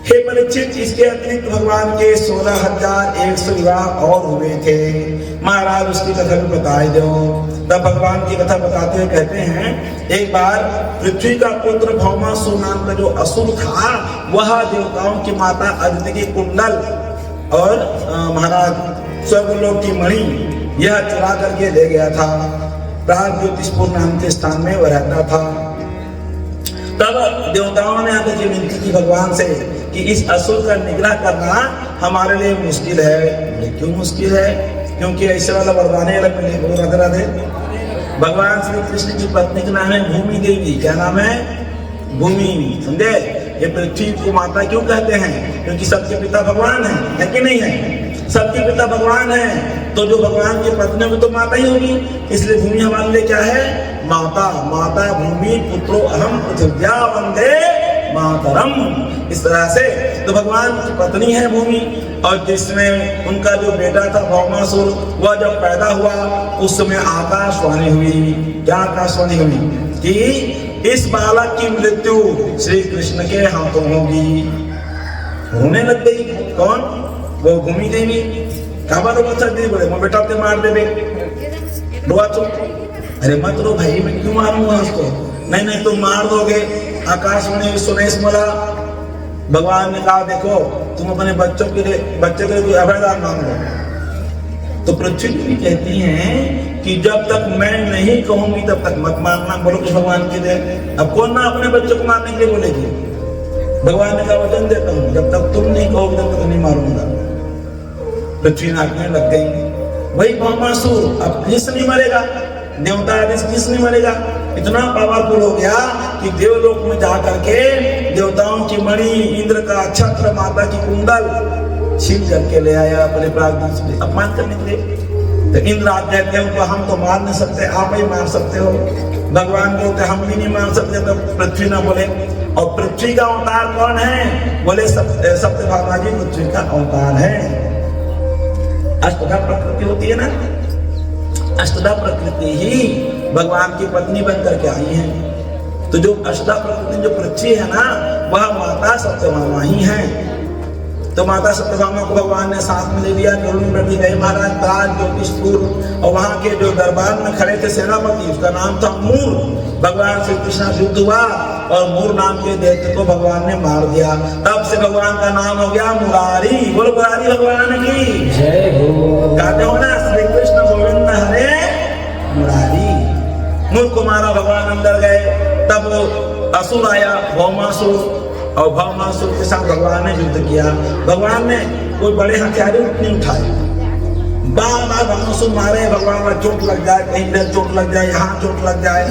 हे परीक्षित, इसके अतिरिक्त भगवान के 16,100 विवाह और हुए थे। महाराज उसकी कथा भी बताए दो। तब भगवान की कथा बताते हुए कहते हैं, एक बार पृथ्वी का पुत्र भौमासुर नाम का जो असुर था, वह देवताओं की माता अदिति की कुंडल और महाराज स्वर्गलोक की मणि यह चुरा करके ले गया था। प्राग ज्योतिषपुर नाम के स्थान में वह रहता था। तब देवताओं ने आकर विनती की भगवान से कि इस असुर का निग्रह करना हमारे लिए मुश्किल है। बोले क्यों मुश्किल है? क्योंकि ऐसे वाला वरदान मिले। राधे राधे। भगवान श्री कृष्ण की पत्नी का नाम है भूमि देवी। क्या नाम है? भूमि। समझे? ये पृथ्वी को माता क्यों कहते हैं? क्योंकि सबके पिता भगवान है कि नहीं है? सबके पिता भगवान है, तो जो भगवान की पत्नी होगी तो माता ही होगी। इसलिए भूमि हमारे लिए क्या है? माता। माता भूमि पुत्रो अहम पृथिव्या वंदे मातरम। इस तरह से तो भगवान की पत्नी है भूमि, और जिसमें उनका जो बेटा था भौमासुर, वह जब पैदा हुआ उस समय आकाशवाणी हुई। क्या आकाशवाणी हुई? कि इस बालक की मृत्यु श्री कृष्ण के हाथों होगी। होने लग गई। कौन? वो भूमि देवी। काबा रो बच्चा दी बोले मैं बेटा ते मार देवे। रोआ तो अरे मत रो भाई, मैं क्यों मारूंगा उसको? नहीं नहीं तुम मार दोगे। आकाशवाणी सुनेश मला। भगवान ने कहा देखो तुम अपने बच्चों के लिए अभयदान मांगो। तो पृथ्वी भी कहती हैं कि जब तक मैं नहीं कहूंगी तब तक मत मारना। बोलो कि भगवान के लिए अब कौन ना अपने बच्चों को मारने के लिए बोलेगी? भगवान ने कहा वचन देता हूं जब तक तुम नहीं कहोगे तब तक नहीं मारूंगा। पृथ्वी नाचने लग गई। वही भौमासुर अब किस नहीं मरेगा? देवता किस नहीं मरेगा? इतना पावरफुल हो गया कि देवलोक में जाकर के देवताओं की मणि, इंद्र का छत्र, माता की कुंडल छीन करके ले आया अपने प्राग्ञ से अपमान करने के लिए। तो इंद्र आप कहते हैं उनको हम तो मार नहीं सकते, आप ही मार सकते हो। भगवान बोलते हम भी नहीं मार सकते। तो पृथ्वी ना बोले। और पृथ्वी का अवतार कौन है? बोले सप्तभामा जी पृथ्वी का अवतार है। अष्टधा प्रकृति होती है ना, अष्टधा प्रकृति ही भगवान की पत्नी बन करके आई है। तो जो अष्टधा प्रकृति जो पृथ्वी है ना, वह माता सप्तभामा ही है। तो माता सत्यभामा को भगवान ने साथ में ले लिया। गरुड़ गए महाराज प्राग ज्योतिषपुर, और वहां के जो दरबार में खड़े थे सेनापति, उसका नाम था मूर। भगवान श्री कृष्ण युद्ध हुआ और मूर नाम के दैत्य को भगवान ने मार दिया। तब से भगवान का नाम हो गया मुरारी। बोलो मुरारी भगवान की जय हो। कहते हो ना श्री कृष्ण गोविंद हरे मुरारी। मूर को मारा, भगवान अंदर गए। तब असुर आया भौमासुर, और भौमासुर के साथ भगवान ने युद्ध किया। भगवान ने कोई बड़े हथियार नहीं उठाए। बार बार भौमासुर मारे, भगवान का चोट लग जाए, कहीं इधर चोट लग जाए, यहाँ चोट लग जाए।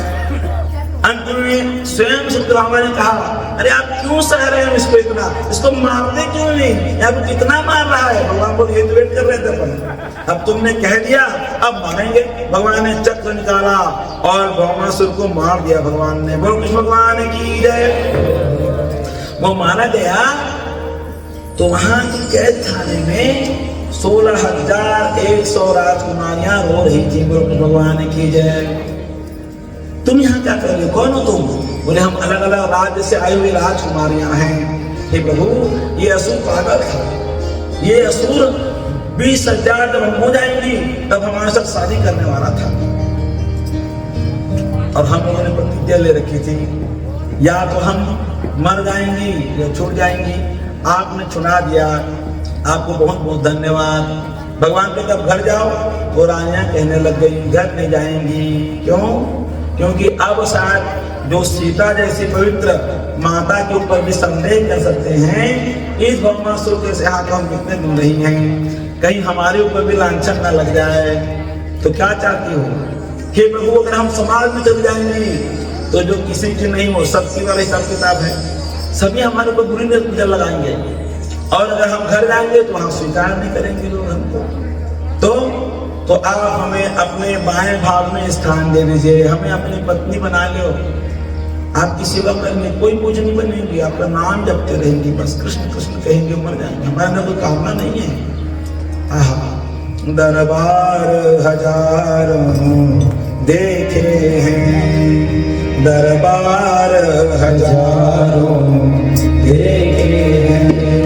अंत में स्वयं सत्यभामा ने कहा अरे आप क्यों सह रहे हैं इसको इतना? इसको मारते क्यों नहीं? अब कितना मार रहा है? भगवान बोले ये तो वेट कर रहे थे अपन, अब तुमने कह दिया अब मारेंगे। भगवान ने चक्र निकाला और भौमासुर को मार दिया भगवान ने। बोलो कृष्ण भगवान की जय। वो मारा गया तो वहां की कैद खाने में 16,100 राजकुमारियां रो रही थी। भगवान की जय। तुम यहाँ क्या कर रहे हो? कौन हो तुम? बोले हम अलग अलग राज्य से आई हुई राजकुमारियां हैं। हे प्रभु ये असुर पागल था। ये असुर 20,000 जब हम हो जाएंगी तब हमारे साथ शादी करने वाला था, और हम लोगों ने प्रतिज्ञा ले रखी थी या तो हम मर जाएंगी या छूट जाएंगी। आपने छुड़ा दिया, आपको बहुत बहुत धन्यवाद। भगवान के जब घर जाओ वो रानियां कहने लग गई घर नहीं जाएंगी। क्यों? क्योंकि अब शायद जो सीता जैसी पवित्र माता के ऊपर भी संदेह कर सकते हैं, इस भौमासुर के हाथ हम कितने दिन रही हैं, कहीं हमारे ऊपर भी लांछन न लग जाए। तो क्या चाहती हो? हे प्रभु अगर हम समाज में चल जाएंगे तो जो किसी की नहीं हो सबकी वाला हिसाब किताब है, सभी हमारे ऊपर बुरी नजर लगाएंगे। और अगर हम घर जाएंगे तो वहां स्वीकार नहीं करेंगे लोग हमको। तो आप हमें अपने बाएं भाग में स्थान दे दीजिए, हमें अपनी पत्नी बना लो। आपकी सेवा करेंगे, कोई पूछ नहीं बनेगी, आपका नाम जपते रहेंगे, बस कृष्ण कृष्ण कहेंगे, मर जाएंगे। हमारे अंदर कोई कामना नहीं है। आहा दरबार हजारों देखे हैं, दरबार हजारों देखे हैं,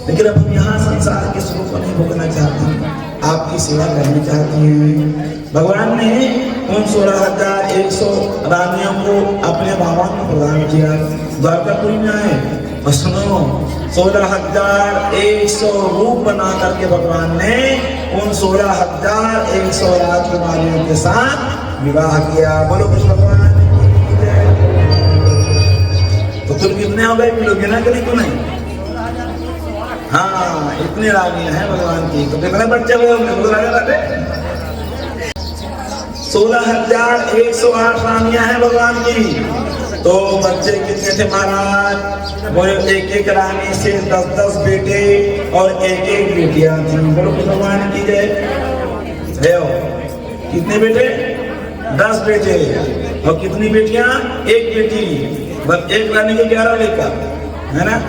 लेकिन अब हम यहाँ संसार के सुख को नहीं भोगना चाहते, आपकी सेवा करनी चाहती हैं। भगवान ने उन 16,100 रानियों को अपने भगवान को प्रदान किया। द्वारकापुरी में आए और सुनो, 16,100 रूप बना करके भगवान ने उन 16,100 राजकुमारियों के साथ विवाह किया। बोलो कृष्ण भगवान। तो तुम कितने हो गए, मिलोगे ना कि नहीं? क्यों नहीं? हाँ, इतने रानियां हैं भगवान की। तो कितने बच्चे हुए होंगे? 16,108 रानियां हैं भगवान की। तो बच्चे कितने थे महाराज? वो एक एक रानी से 10-10 बेटे और एक एक बेटियां थी। बोलो भगवान की जय। कितने बेटे? 10 बेटे। और कितनी बेटियां? एक बेटी। बस एक रानी को 11 लेकर, है ना?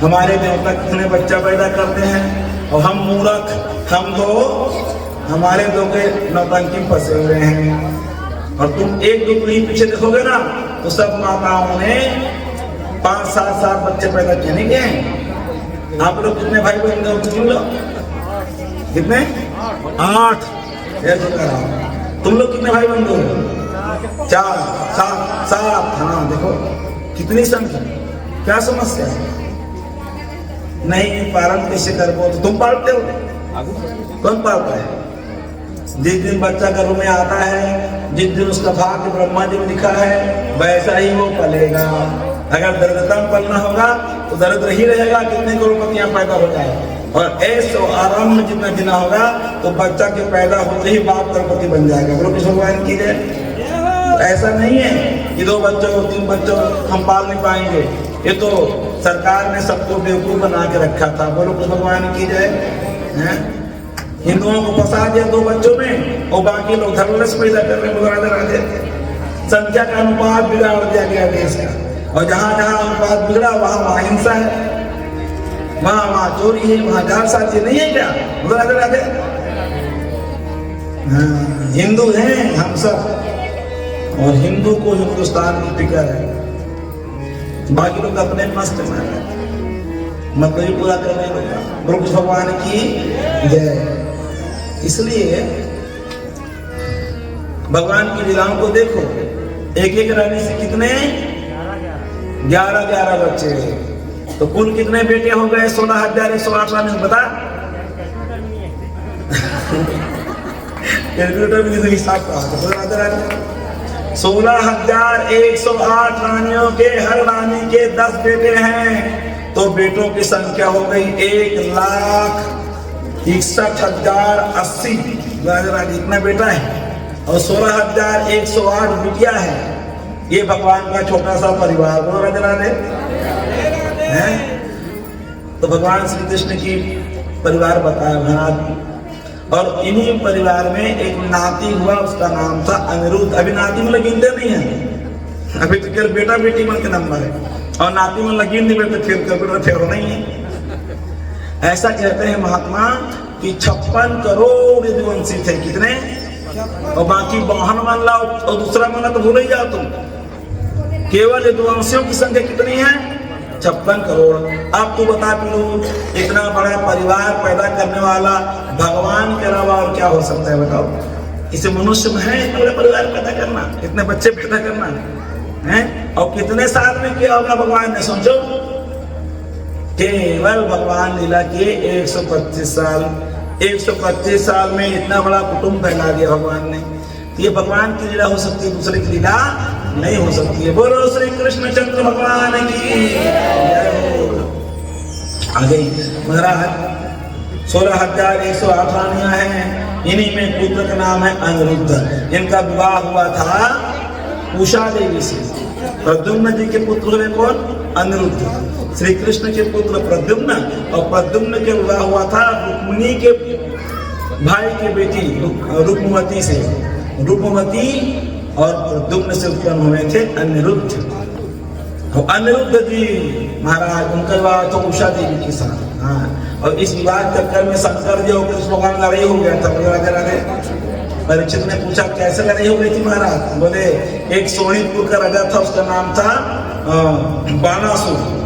हमारे देवता कितने बच्चा पैदा करते हैं और हम मूर्ख, हम तो हमारे दो के नौटंकी फंसे हुए हैं। और तुम एक दो पीढ़ी पीछे देखोगे ना तो सब माताओं ने 5-7 बच्चे पैदा किए, नहीं किए? आप लोग कितने भाई बहन हो? कितने? 8। तुम लोग कितने भाई बहन हो? 4, 7। हाँ देखो कितनी संख्या। क्या समस्या है? नहीं पालन कैसे कर पाओ? तो तुम पालते हो? कौन पालता है? जिस दिन बच्चा गर्भ में आता है, जिस दिन उसका भाग्य ब्रह्मा जी ने लिखा है, वैसा ही वो पलेगा। अगर दरिद्रता में पलना होगा तो दरिद्र ही रहेगा, कितने करोड़पतियां पैदा हो जाए। और ऐसो आराम में जितना जीना होगा तो बच्चा के पैदा होते ही बाप करोड़पति बन जाएगा। बोलो कृष्ण भगवान की जय। ऐसा नहीं है कि 2 बच्चों 3 बच्चों हम पाल नहीं पाएंगे। ये तो सरकार ने सबको बेवकूफ बना के रखा था। बोलो कृष्ण भगवान की जय। हिंदुओं को फंसा दिया 2 बच्चों में और बाकी लोग धर्मलस पैदा कर रहे। राधे संख्या का अनुपात बिगाड़ दिया गया देश का। और जहां जहां अनुपात बिगड़ा वहां हिंसा है, वहां चोरी है, वहां जालसाजी नहीं है क्या? राधे राधे। हिंदू हैं हम सब और हिंदू को हिंदुस्तान की फिक्र है। बाकी लोग अपने मस्त में मतलब पूरा कर रहे हैं। गुरु भगवान की जय। इसलिए भगवान की लीलाओं को देखो, एक एक रानी से कितने 11 बच्चे। तो कुल कितने बेटे हो गए? 16,108 रानी। बता कैलकुलेटर भी हिसाब का 16,108 रानियों के हर रानी के 10 बेटे हैं। तो बेटों की संख्या हो गई 1,61,080। इतना बेटा है और 16,108 बिटिया है। ये भगवान का छोटा सा परिवार। बोलो राधे राधे। तो भगवान श्री कृष्ण की परिवार बताया महाराज। और इन्हीं परिवार में एक नाती हुआ, उसका नाम था अनिरुद्ध। अभी नाती में गिनते नहीं है, अभी तो केवल बेटा बेटी मन के नंबर है, और नाती में गिन नहीं बैठते, फिर कंप्यूटर फेर नहीं है। ऐसा कहते हैं महात्मा कि 56 करोड़ यदुवंशी थे। कितने? और बाकी 52 मान लाओ और दूसरा माना तो भूल ही जाओ तुम। केवल यदुवंशियों की संख्या कितनी है? 56 करोड़। अब तू बता पिलू, इतना बड़ा परिवार पैदा करने वाला भगवान के अलावा और क्या हो सकता है बताओ? इसे मनुष्य में है इतना बड़ा परिवार पैदा करना, इतने बच्चे पैदा करना है? और कितने साल में किया होगा भगवान ने? सोचो, केवल भगवान लीला किए 125 साल। 125 साल में इतना बड़ा कुटुंब फैला दिया भगवान ने। ये भगवान की लीला हो सकती है, दूसरे की लीला नहीं हो सकती है। बोलो श्री कृष्ण चंद्र भगवान की। आगे महाराज 16,108 रानियां हैं, इन्हीं में पुत्र का नाम है अनिरुद्ध। इनका विवाह हुआ था उषा देवी से। प्रद्युम्न जी के पुत्र हुए कौन? अनिरुद्ध। श्री कृष्ण के पुत्र प्रद्युम्न, और प्रद्युम्न के विवाह हुआ था रुक्मिणी के भाई के बेटी रुक्मवती से। रुक्मवती और प्रद्युम्न से उत्पन्न हुए थे अनिरुद्ध। और अनिरुद्ध जी महाराज, उनका विवाह तो उषा देवी के साथ। हाँ, और इस विवाह चक्कर में शंकर जी और कृष्ण भगवान लड़ाई हो गया था। राधे परीक्षित ने पूछा कैसे लड़ाई हो गई थी महाराज? बोले एक सोनीतपुर का राजा था, उसका नाम था बाणासुर।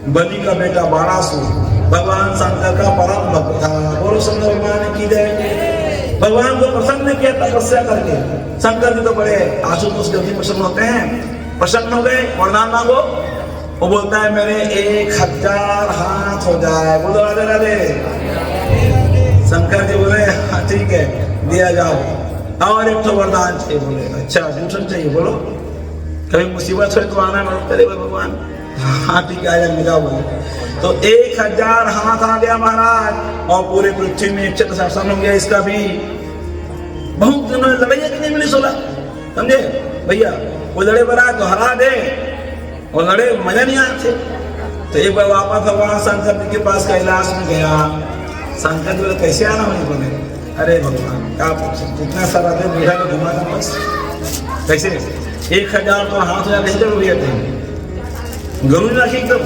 बलि का बेटा बाणासुर भगवान शंकर का परम भक्त था। बोलो शंकर भगवान की जय। भगवान को प्रसन्न किया तपस्या करके। शंकर जी तो बड़े आशुतोष जल्दी प्रसन्न होते हैं। प्रसन्न हो गए, वरदान मांगो। वो बोलता है मेरे 1000 हाथ हो जाए। बोलो राधे राधे। शंकर जी बोले हाँ ठीक है, दिया जाओ। और एक तो वरदान चाहिए। बोले अच्छा भूषण चाहिए, बोलो कभी मुसीबत हो तो आना मदद करेगा भगवान। हाँ ठीक है, आया मिला। बोले तो 1000 हाथ आ गया महाराज, और पूरे पृथ्वी में इच्छा शासन हो गया इसका भी। बहुत दिनों लड़ाई कि नहीं मिली 16, समझे भैया? वो लड़े बना तो हरा दे, और लड़े मजा नहीं आते। तो एक बार वापस भगवान शंकर जी के पास कैलाश में गया। शंकर जी कैसे आना मुझे? बोले अरे भगवान क्या इतना सारा दिन मेरा तो घुमा था बस। कैसे 1000 तो हाथ हो जाते भैया थे गरुड़ राखी एकदम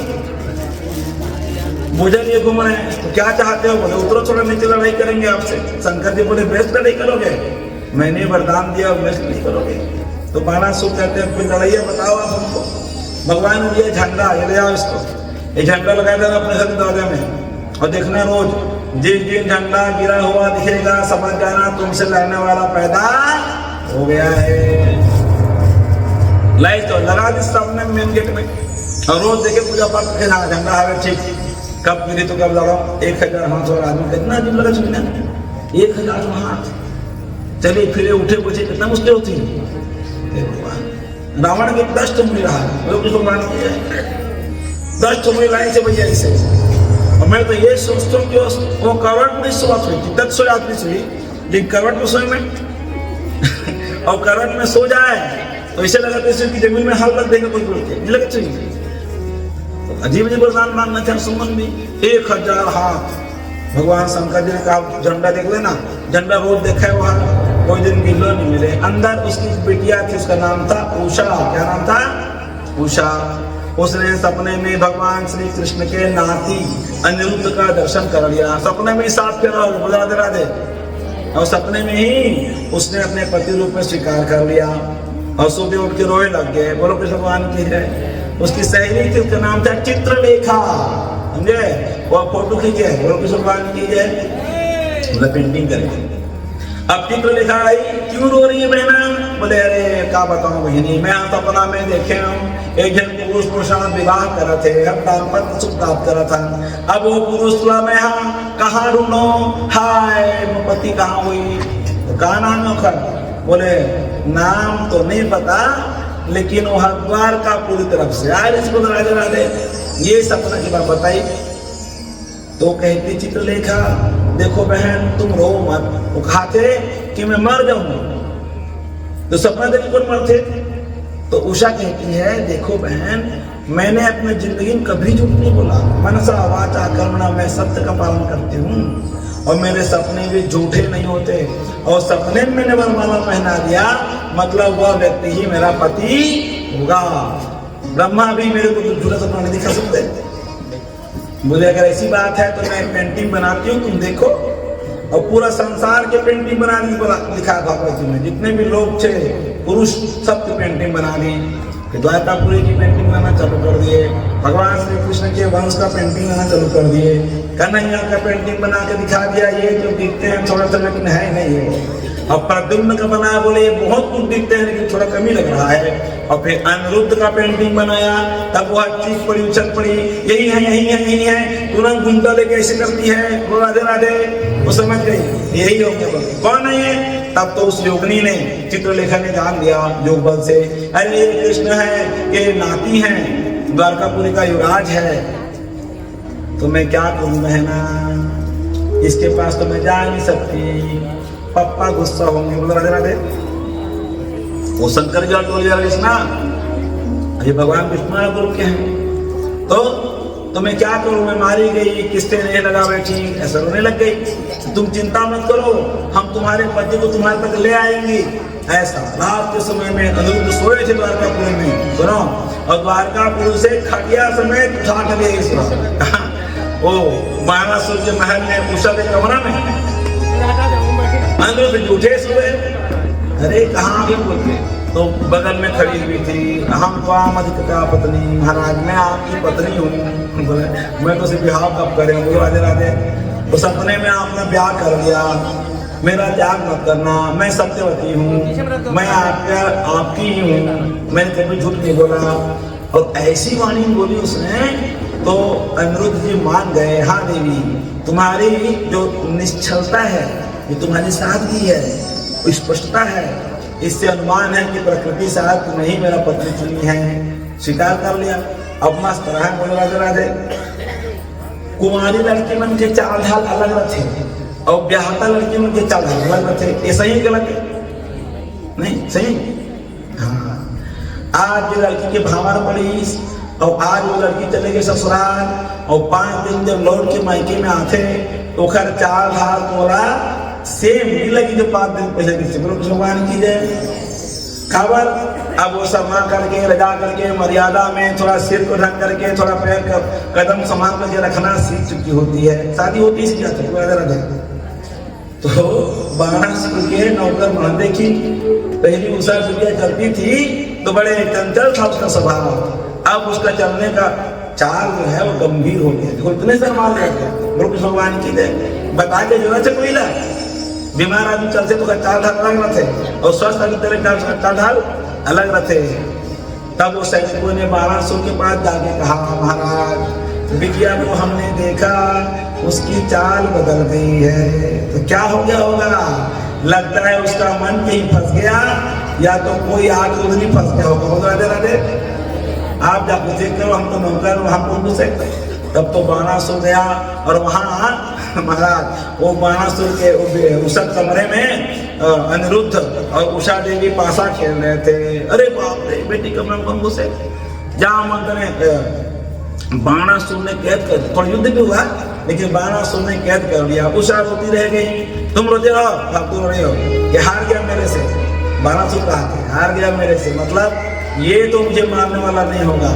बोझा लिए घूम रहे हैं। तो क्या चाहते हो? बोले उतरो थोड़ा नीचे, लड़ाई करेंगे आपसे। शंकर जी बोले बेस्ट लड़ाई करोगे? मैंने वरदान दिया बेस्ट नहीं करोगे तो बाणासुर कहते हैं फिर लड़ाइया बताओ आप हमको। भगवान ने दिया झंडा, ये ले आओ इसको, ये झंडा लगा देना अपने घर दरवाजे में, और देखना रोज जिस दिन झंडा गिरा हुआ दिखेगा समझ जाना तुमसे लड़ने वाला पैदा हो गया है। लाइट तो लगा दी सामने मेन गेट में, और रोज देखे पूजा पाठ करके ना झंडा है ठीक, कब गिरी तो कब लड़ाओ। 1000 हाथ और आदमी कितना दिन लगा चुके ना, 1000 हाथ चले फिरे उठे बचे कितना मुश्किल होती है। रावण के 10 टुमड़ी रहा, लोग भगवान की 10 टुमड़ी लाइन से भैया इसे। और मैं तो ये सोचता हूँ कि वो करवट में शुरुआत हुई थी, 10 सो आदमी सोई, लेकिन करवट में सोए में और करवट में सो जाए तो इसे लगा कि जमीन में हाल रख देगा कोई बोल के लगे चाहिए। तो अजीब अजीब वरदान मांगना था सुमन भी। 1000 हाथ भगवान शंकर जी ने कहा झंडा देख लेना। झंडा रोज देखा है वहां, कोई दिन गिल्लो नहीं मिले। अंदर उसकी बेटिया थी, उसका नाम था उषा। क्या नाम था? उषा। उसने सपने में भगवान श्री कृष्ण के नाती अनिरुद्ध का दर्शन कर लिया। सपने में ही साफ फेरा हो, बोला राधे राधे। और सपने में ही उसने अपने पति रूप में स्वीकार कर लिया, और सुबह उठ के रोए लग गए। बोलो कृष्ण भगवान की जय। उसकी सहेली थी, उसका नाम था चित्रलेखा, समझे? वो फोटो खींचे, बोलो कृष्ण भगवान की जय, मतलब पेंटिंग करके। अब चित्रलेखा आई, क्यों रो रही है बहना? बोले अरे क्या बताऊं बहनी, मैं सपना में देखे हूँ एक जन पुरुष पुरुषार्थ विवाह कर रहे थे, हम दाम्पत्य सुख प्राप्त कर रहा था। अब वो पुरुष बोला मैं कहाँ ढूंढो, हाय पति कहाँ हुई? तो कहा नाम है? बोले नाम तो नहीं पता, लेकिन वो हरिद्वार का पूरी तरफ से यार इसको राधे राधे। ये सपना की बात बताई तो कहती चित्रलेखा देखो बहन तुम रो मत। वो कहा थे कि मैं मर जाऊंगा, तो सपना देख कौन मरते? तो उषा कहती है देखो बहन मैंने अपने जिंदगी में कभी झूठ नहीं बोला। मनसा वाचा कर्मणा, मैं सत्य का पालन करती हूँ और मेरे सपने भी झूठे नहीं होते। और सपने में मैंने वरमाला पहना दिया, मतलब वह व्यक्ति ही मेरा पति होगा। ब्रह्मा भी मेरे को झूठा सपना नहीं दिखा सकते। बोले अगर ऐसी बात है तो मैं पेंटिंग बनाती हूँ, तुम देखो। और पूरा संसार के पेंटिंग बना दी, दिखा भगवती में जितने भी लोग थे पुरुष, सबकी पेंटिंग बना दी। द्वारकापुरी की पेंटिंग बनाना चालू कर दिए, भगवान श्री कृष्ण के वंश का पेंटिंग बनाना चालू कर दिए, कन्हैया का पेंटिंग बना के दिखा दिया। ये जो दिखते हैं थोड़ा सा, लेकिन है नहीं है। अब प्रद्युम्न का बनाया, बोले ये बहुत कुछ दिखते हैं लेकिन थोड़ा कमी लग रहा है। और फिर अनिरुद्ध का पेंटिंग बनाया, तब वह चीज पड़ी, उछल पड़ी, यही है यही है यही है, तुरंत घूमता लेके ऐसे करती है, राधे राधे, वो समझ गई यही योग है। कौन है ये? तब तो उस योगिनी ने, चित्रलेखा ने जान लिया योग बल से, अरे ये कृष्ण है, ये नाती है, द्वारकापुरी का युवराज है। तो मैं क्या करूं बहना, इसके पास तो मैं जा नहीं सकती, पापा गुस्सा होंगे। बोलो राधे राधे। वो शंकर जी टोल कृष्णा, अरे भगवान विष्णु ग्रुप के हैं। तो मैं क्या करूं, मैं मारी गई, किससे नहीं लगा बैठी, ऐसा रोने लग गई। तुम चिंता मत करो, हम तुम्हारे पति को तुम्हारे तक ले आएंगे। ऐसा रात के समय में अनिरुद्ध सोए थे द्वारकापुरी में, सुनो, और द्वारकापुरी से खटिया समेत उठा कर ले गए ओ बाणासुर के महल में, उषा के कमरा में। अनिरुद्ध जूठे सोए, अरे कहाँ गए बोलते, तो बगल में खड़ी हुई थी, हम त्वाम अधिकता पत्नी, महाराज मैं आपकी पत्नी हूँ। बोले मैं तो सिर्फ ब्याह कब करे, राधे राधे। तो सपने में आपने ब्याह कर लिया, मेरा त्याग मत करना, मैं सत्यवती हूँ, मैं आपकी ही हूँ, मैंने कभी झूठ नहीं बोला। और ऐसी वाणी बोली उसने, तो अनिरुद्ध जी मान गए, हाँ देवी तुम्हारी जो निश्चलता है, ये तुम्हारी सादगी है, स्पष्टता है, इससे अनुमान है कि प्रकृति साथ तुम्हें ही मेरा पत्नी चुनी है। स्वीकार कर लिया। अब मस्त रहा, बोले राधे राधे। कुमारी लड़की मन के चाल ढाल अलग रहते और ब्याहता लड़की मन के चाल ढाल अलग रहते, ये सही गलत है? नहीं सही। हाँ, आज जो लड़की के भावर पड़ी और आज वो लड़की चले गई ससुराल, और 5 दिन जब लौट के मायके में आते तो खैर चाल ढाल तोड़ा सेम नहीं लगी जो 5 दिन पहले की। भगवान की जय। खबर अब वो समा करके, रजा करके, मर्यादा में थोड़ा सिर को ढक करके, थोड़ा पैर कदम संभाल करके रखना सीख चुकी होती है। शादी होती है इसकी राधे। तो बाणासुर के नौकर महंदे की पहली उषा दुनिया चलती थी तो बड़े चंचल था उसका स्वभाव। अब उसका चलने का चाल जो है वो गंभीर हो गया। देखो इतने से माल भगवान की जय। बता के जरूरत है कोई ना, बीमार आदमी चलते तो चाल ढाल अलग रहते और स्वस्थ आदमी तेरे चाल ढाल अलग रहते। तब वो सैनिकों ने बाणासुर के पास जाके कहा, महाराज बिटिया को हमने देखा, उसकी चाल बदल गई है। तो क्या हो गया होगा? लगता है उसका मन कहीं फंस गया, या तो कोई आग उधरी फंस गया होगा। राधे राधे। आप जाकर चेक करो, हम तो नौकर वहां पूछ सकते। तब तो बाणासुर गया और वहां महाराज वो बाणासुर के उस कमरे में अनिरुद्ध और उषा देवी पासा खेल रहे थे। अरे बाप रे, बेटी कमरे में घुसे, जहां मंत्र बाणासुर ने कैद कर, थोड़ा युद्ध भी हुआ लेकिन बाणासुर ने कैद कर लिया। उषा रोती रह गई, तुम रोते रहो, अब तुम रो रहे हो, ये हार गया मेरे से। बाणासुर कहा हार गया मेरे से, मतलब ये तो मुझे मारने वाला नहीं होगा।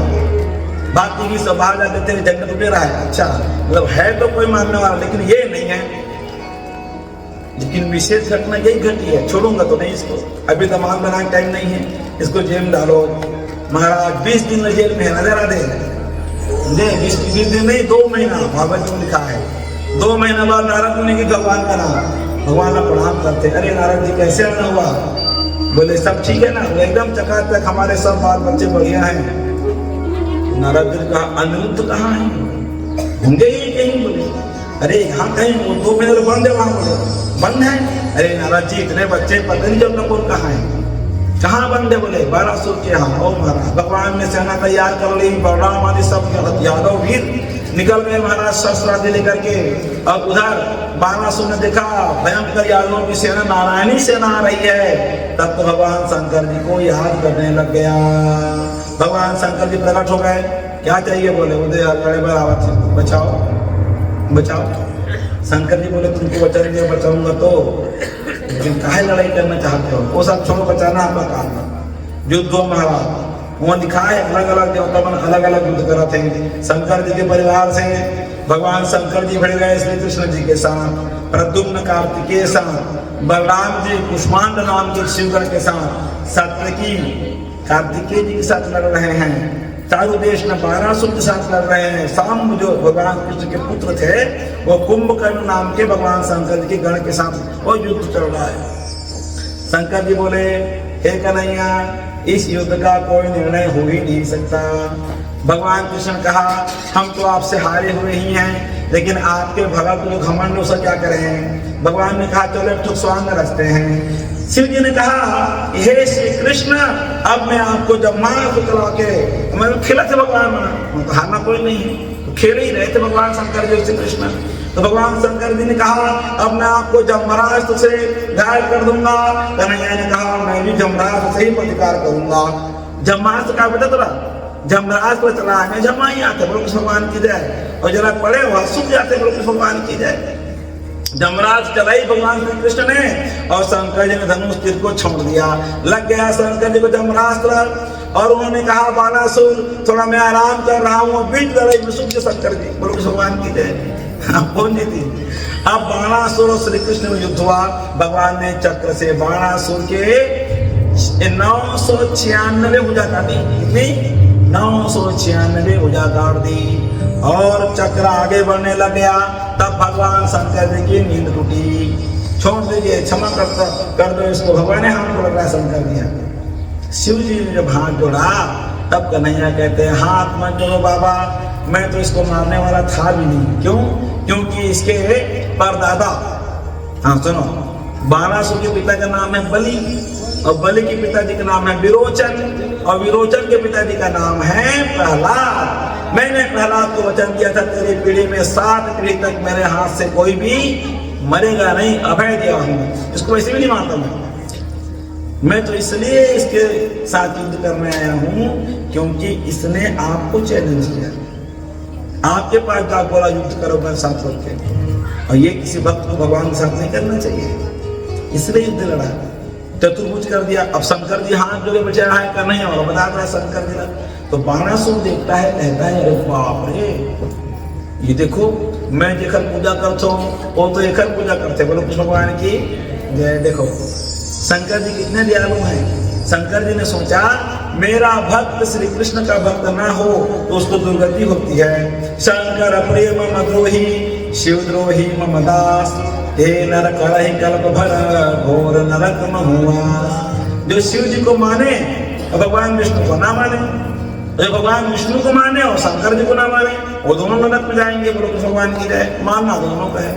बाकी की सब भाग जाते थे, जंगल उठे रहा है, अच्छा मतलब है तो कोई मारने वाला, लेकिन ये नहीं है। लेकिन विशेष घटना यही घटी है, छोड़ूंगा तो नहीं इसको, अभी दमाग बनाने टाइम नहीं है, इसको जेल में डालो। महाराज 20 दिन जेल में है, नजर आ दे 20 दिन नहीं, 2 महीना भागवत में लिखा है। 2 महीना बाद नारद मुनि की भगवान का नाम, भगवान का प्रणाम करते। अरे नारद जी कैसे आना हुआ? बोले सब ठीक है ना, एकदम चकाचक, हमारे सब बाल बच्चे बढ़िया हैं। नारद जी कहा अनिरुद्ध कहाँ है? होंगे ही कहीं। बोले अरे यहाँ कहीं, वो 2 महीने बंद है वहां। बोले बंद है? अरे नारद जी इतने बच्चे पता नहीं चल कपूर कहाँ है, कहाँ बंद है? बोले बाणासुर के यहाँ। ओ महाराज, भगवान ने सेना तैयार कर ली, बलराम आदि सब यादव वीर निकल गए महाराज शस्त्र आदि लेकर के। अब उधर बाणासुर ने देखा भयंकर यादवों की सेना, नारायणी सेना आ रही है। तब तो भगवान शंकर जी को याद करने लग गया। भगवान शंकर जी प्रकट हो गए। क्या चाहिए बोले, बोले लड़े बराबर बचाओ बचाओ। शंकर जी बोले तुमको वचन दिया बचाऊंगा तो, लेकिन काहे लड़ाई करना चाहते हो? वो सब छोड़ो, बचाना आपका काम है। युद्ध हो महाराज, वहाँ दिखा है अलग अलग देवता मन अलग अलग युद्ध कर थे। शंकर जी के परिवार से भगवान शंकर जी भिड़ गए श्री कृष्ण जी के साथ, प्रद्युम्न कार्तिकेय साथ, बलराम जी कुष्मांड नाम के शिवगण के साथ, सत्यकी कार्तिकेय जी के साथ लड़ रहे हैं, चारुदेश में बाणासुर के साथ लड़ रहे हैं। शाम जो भगवान कृष्ण के पुत्र थे वो कुंभकर्ण नाम के भगवान शंकर जी के गण के साथ वो युद्ध चल रहा है। शंकर जी बोले हे कन्हैया, इस युद्ध का कोई निर्णय हो ही नहीं सकता। भगवान कृष्ण कहा हम तो आपसे हारे हुए ही हैं, लेकिन आपके भगत जो घमंड उसे क्या करें? भगवान ने कहा चलो एक स्वांग रचते हैं। शिव जी ने कहा हे श्री कृष्ण, अब मैं आपको जब मार को चला के मैं खेला थे भगवान, तो हारना कोई नहीं है, तो खेल ही रहे थे भगवान शंकर जी श्री कृष्ण। तो भगवान शंकर जी ने कहा अब मैं आपको जमरास्त्र से घायल कर दूंगा। कन्हैया ने कहा मैं भी जमरास्त्र से ही प्रतिकार करूंगा। जमरास्त्र का बेटा तोरा जमरास्त्र चला है, जमा ही आते बोलो कृष्ण भगवान की जय, और जरा पड़े वह सूख जाते बोलो कृष्ण भगवान की जय। जमराज चलाई भगवान श्री कृष्ण ने, और शंकर जी ने धनुष तीर को छोड़ दिया। लग गया शंकर जी को जमरास्त्र, और उन्होंने कहा बाणासुर थोड़ा मैं आराम कर रहा हूँ, बीच लड़ाई में सूख शंकर जी बोलो कृष्ण भगवान की जय। कौन जीती? अब बाणासुर और श्री कृष्ण में युद्ध हुआ। भगवान ने चक्र से बाणासुर के 996 भुजा काटी। कितनी? 996 भुजा काट दी, और चक्र आगे बढ़ने लग गया। तब भगवान शंकर जी की नींद टूटी। छोड़ दीजिए, क्षमा कर दो इसको, भगवान ने हमको लग रहा है शंकर दिया। शिव जी ने जब हाथ जोड़ा तब कन्हैया कहते हैं हाथ मत जोड़ो बाबा, मैं तो इसको मारने वाला था भी नहीं। क्यों? क्योंकि इसके परदादा, हाँ सुनो, बाणासुर के पिता का नाम है बलि, और बलि के पिताजी का नाम है विरोचन, और विरोचन के पिताजी का नाम है प्रहलाद। मैंने प्रहलाद को वचन दिया था तेरी पीढ़ी में 7 पीढ़ी तक मेरे हाथ से कोई भी मरेगा नहीं, अभय दिया हूँ। इसको वैसे भी नहीं मानता मैं तो इसलिए इसके साथ युद्ध करने आया हूँ क्योंकि इसने आपको चैलेंज किया। आपके पास जा बोला युद्ध करो मेरे साथ करके, और ये किसी भक्त को भगवान के साथ नहीं करना चाहिए, इसलिए युद्ध लड़ा। चतुर्भुज कर दिया। अब शंकर जी हाथ जोड़े बचा है कर नहीं और बता रहा है शंकर जी। तो बाणासुर देखता है, कहता है अरे बाप रे, ये देखो मैं जेखर पूजा करता हूँ वो तो एखर पूजा करते, बोलो कृष्ण भगवान की जय। देखो शंकर जी कितने दयालु हैं। शंकर जी ने सोचा मेरा भक्त श्री कृष्ण का भक्त ना हो तो उसको दुर्गति होती है। शंकर प्रेम मद्रोही शिवद्रोही मम दास, हे नर करहि कल्प भर घोर नरक महुआस। जो शिव जी को माने और भगवान विष्णु को ना माने, जो भगवान विष्णु को माने और शंकर जी को ना माने, वो दोनों नरक में जाएंगे। बोलो कृष्ण भगवान की जय। मानना दोनों का है,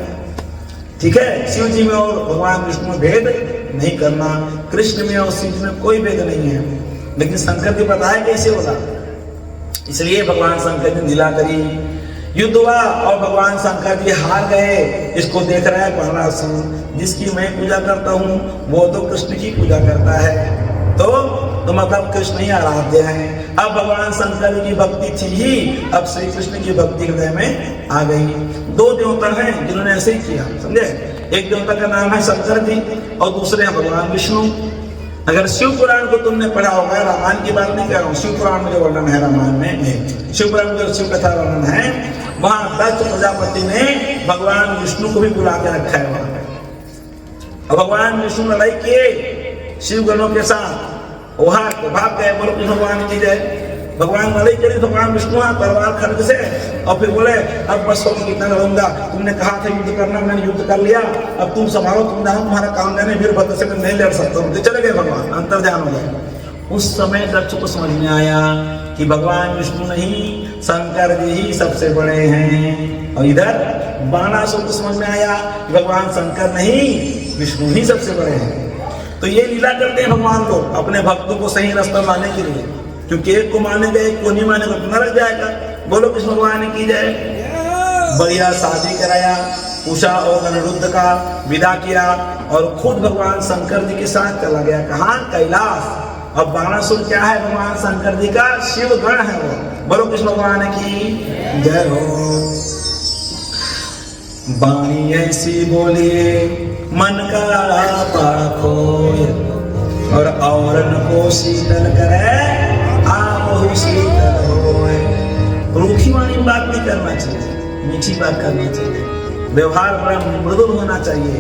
ठीक है। शिव जी में और भगवान विष्णु में भेद नहीं करना, कृष्ण में और शिव जी में कोई भेद नहीं है। लेकिन शंकर जी पता है कैसे होगा, इसलिए भगवान शंकर जी लीला करी, युद्ध हुआ और भगवान शंकर जी हार गए। इसको देख रहा है बाणासुर, जिसकी मैं पूजा करता हूँ वो तो कृष्ण की पूजा करता है, तो मतलब कृष्ण ही आराध्य है। अब भगवान शंकर जी की भक्ति थी ही, अब श्री कृष्ण की भक्ति हृदय में आ गई। 2 देवता हैं जिन्होंने ऐसे ही किया, समझे। एक देवता का नाम है शंकर जी और दूसरे हैं भगवान विष्णु। अगर शिव पुराण को तुमने पढ़ा होगा, रामायण की बात नहीं कर रहा हूँ, शिव पुराण में जो वर्णन है रामायण में, शिव पुराण में जो शिव कथा वर्णन है, वहां दक्ष प्रजापति ने भगवान विष्णु को भी बुला के रखा है वहां। और भगवान विष्णु लड़ाई किए शिव गणों के साथ, वहां भाग गए। बोलो कृष्ण भगवान की जय। भगवान लड़ाई करी भगवान विष्णु तलवार खड्ग से, और फिर बोले अब बस हो कितना लड़ूंगा, तुमने कहा था युद्ध करना, मैंने युद्ध कर लिया, अब तुम संभालो, तुम जानो तुम्हारा काम जाने, वीरभद्र से मैं नहीं लड़ सकता हूँ। चले गए भगवान, अंतर ध्यान हो गया। उस समय दक्ष को समझ में आया कि भगवान विष्णु नहीं शंकर जी ही सबसे बड़े हैं, और इधर बाणासुर को समझ में आया कि भगवान शंकर नहीं विष्णु ही सबसे बड़े हैं। तो ये लीला करते हैं भगवान लोग अपने भक्तों को सही रास्ता लाने के लिए, क्योंकि एक को मानेगा एक को नहीं मानेगा तो नरक जाएगा। बोलो कृष्ण भगवान की जय। बढ़िया शादी कराया, उषा और अनिरुद्ध का विदा किया और खुद भगवान शंकर जी के साथ चला गया। कहाँ? कैलाश। और बाणासुर क्या है? भगवान शंकर जी का शिव गण है वो। बोलो कृष्ण भगवान की जय हो। वाणी ऐसी बोलिए मन का पाखो, और औरन को शीतल करे आप शीतल होए। रूखी वाणी बात नहीं करना चाहिए, मीठी बात करना चाहिए, व्यवहार बड़ा मृदुल होना चाहिए।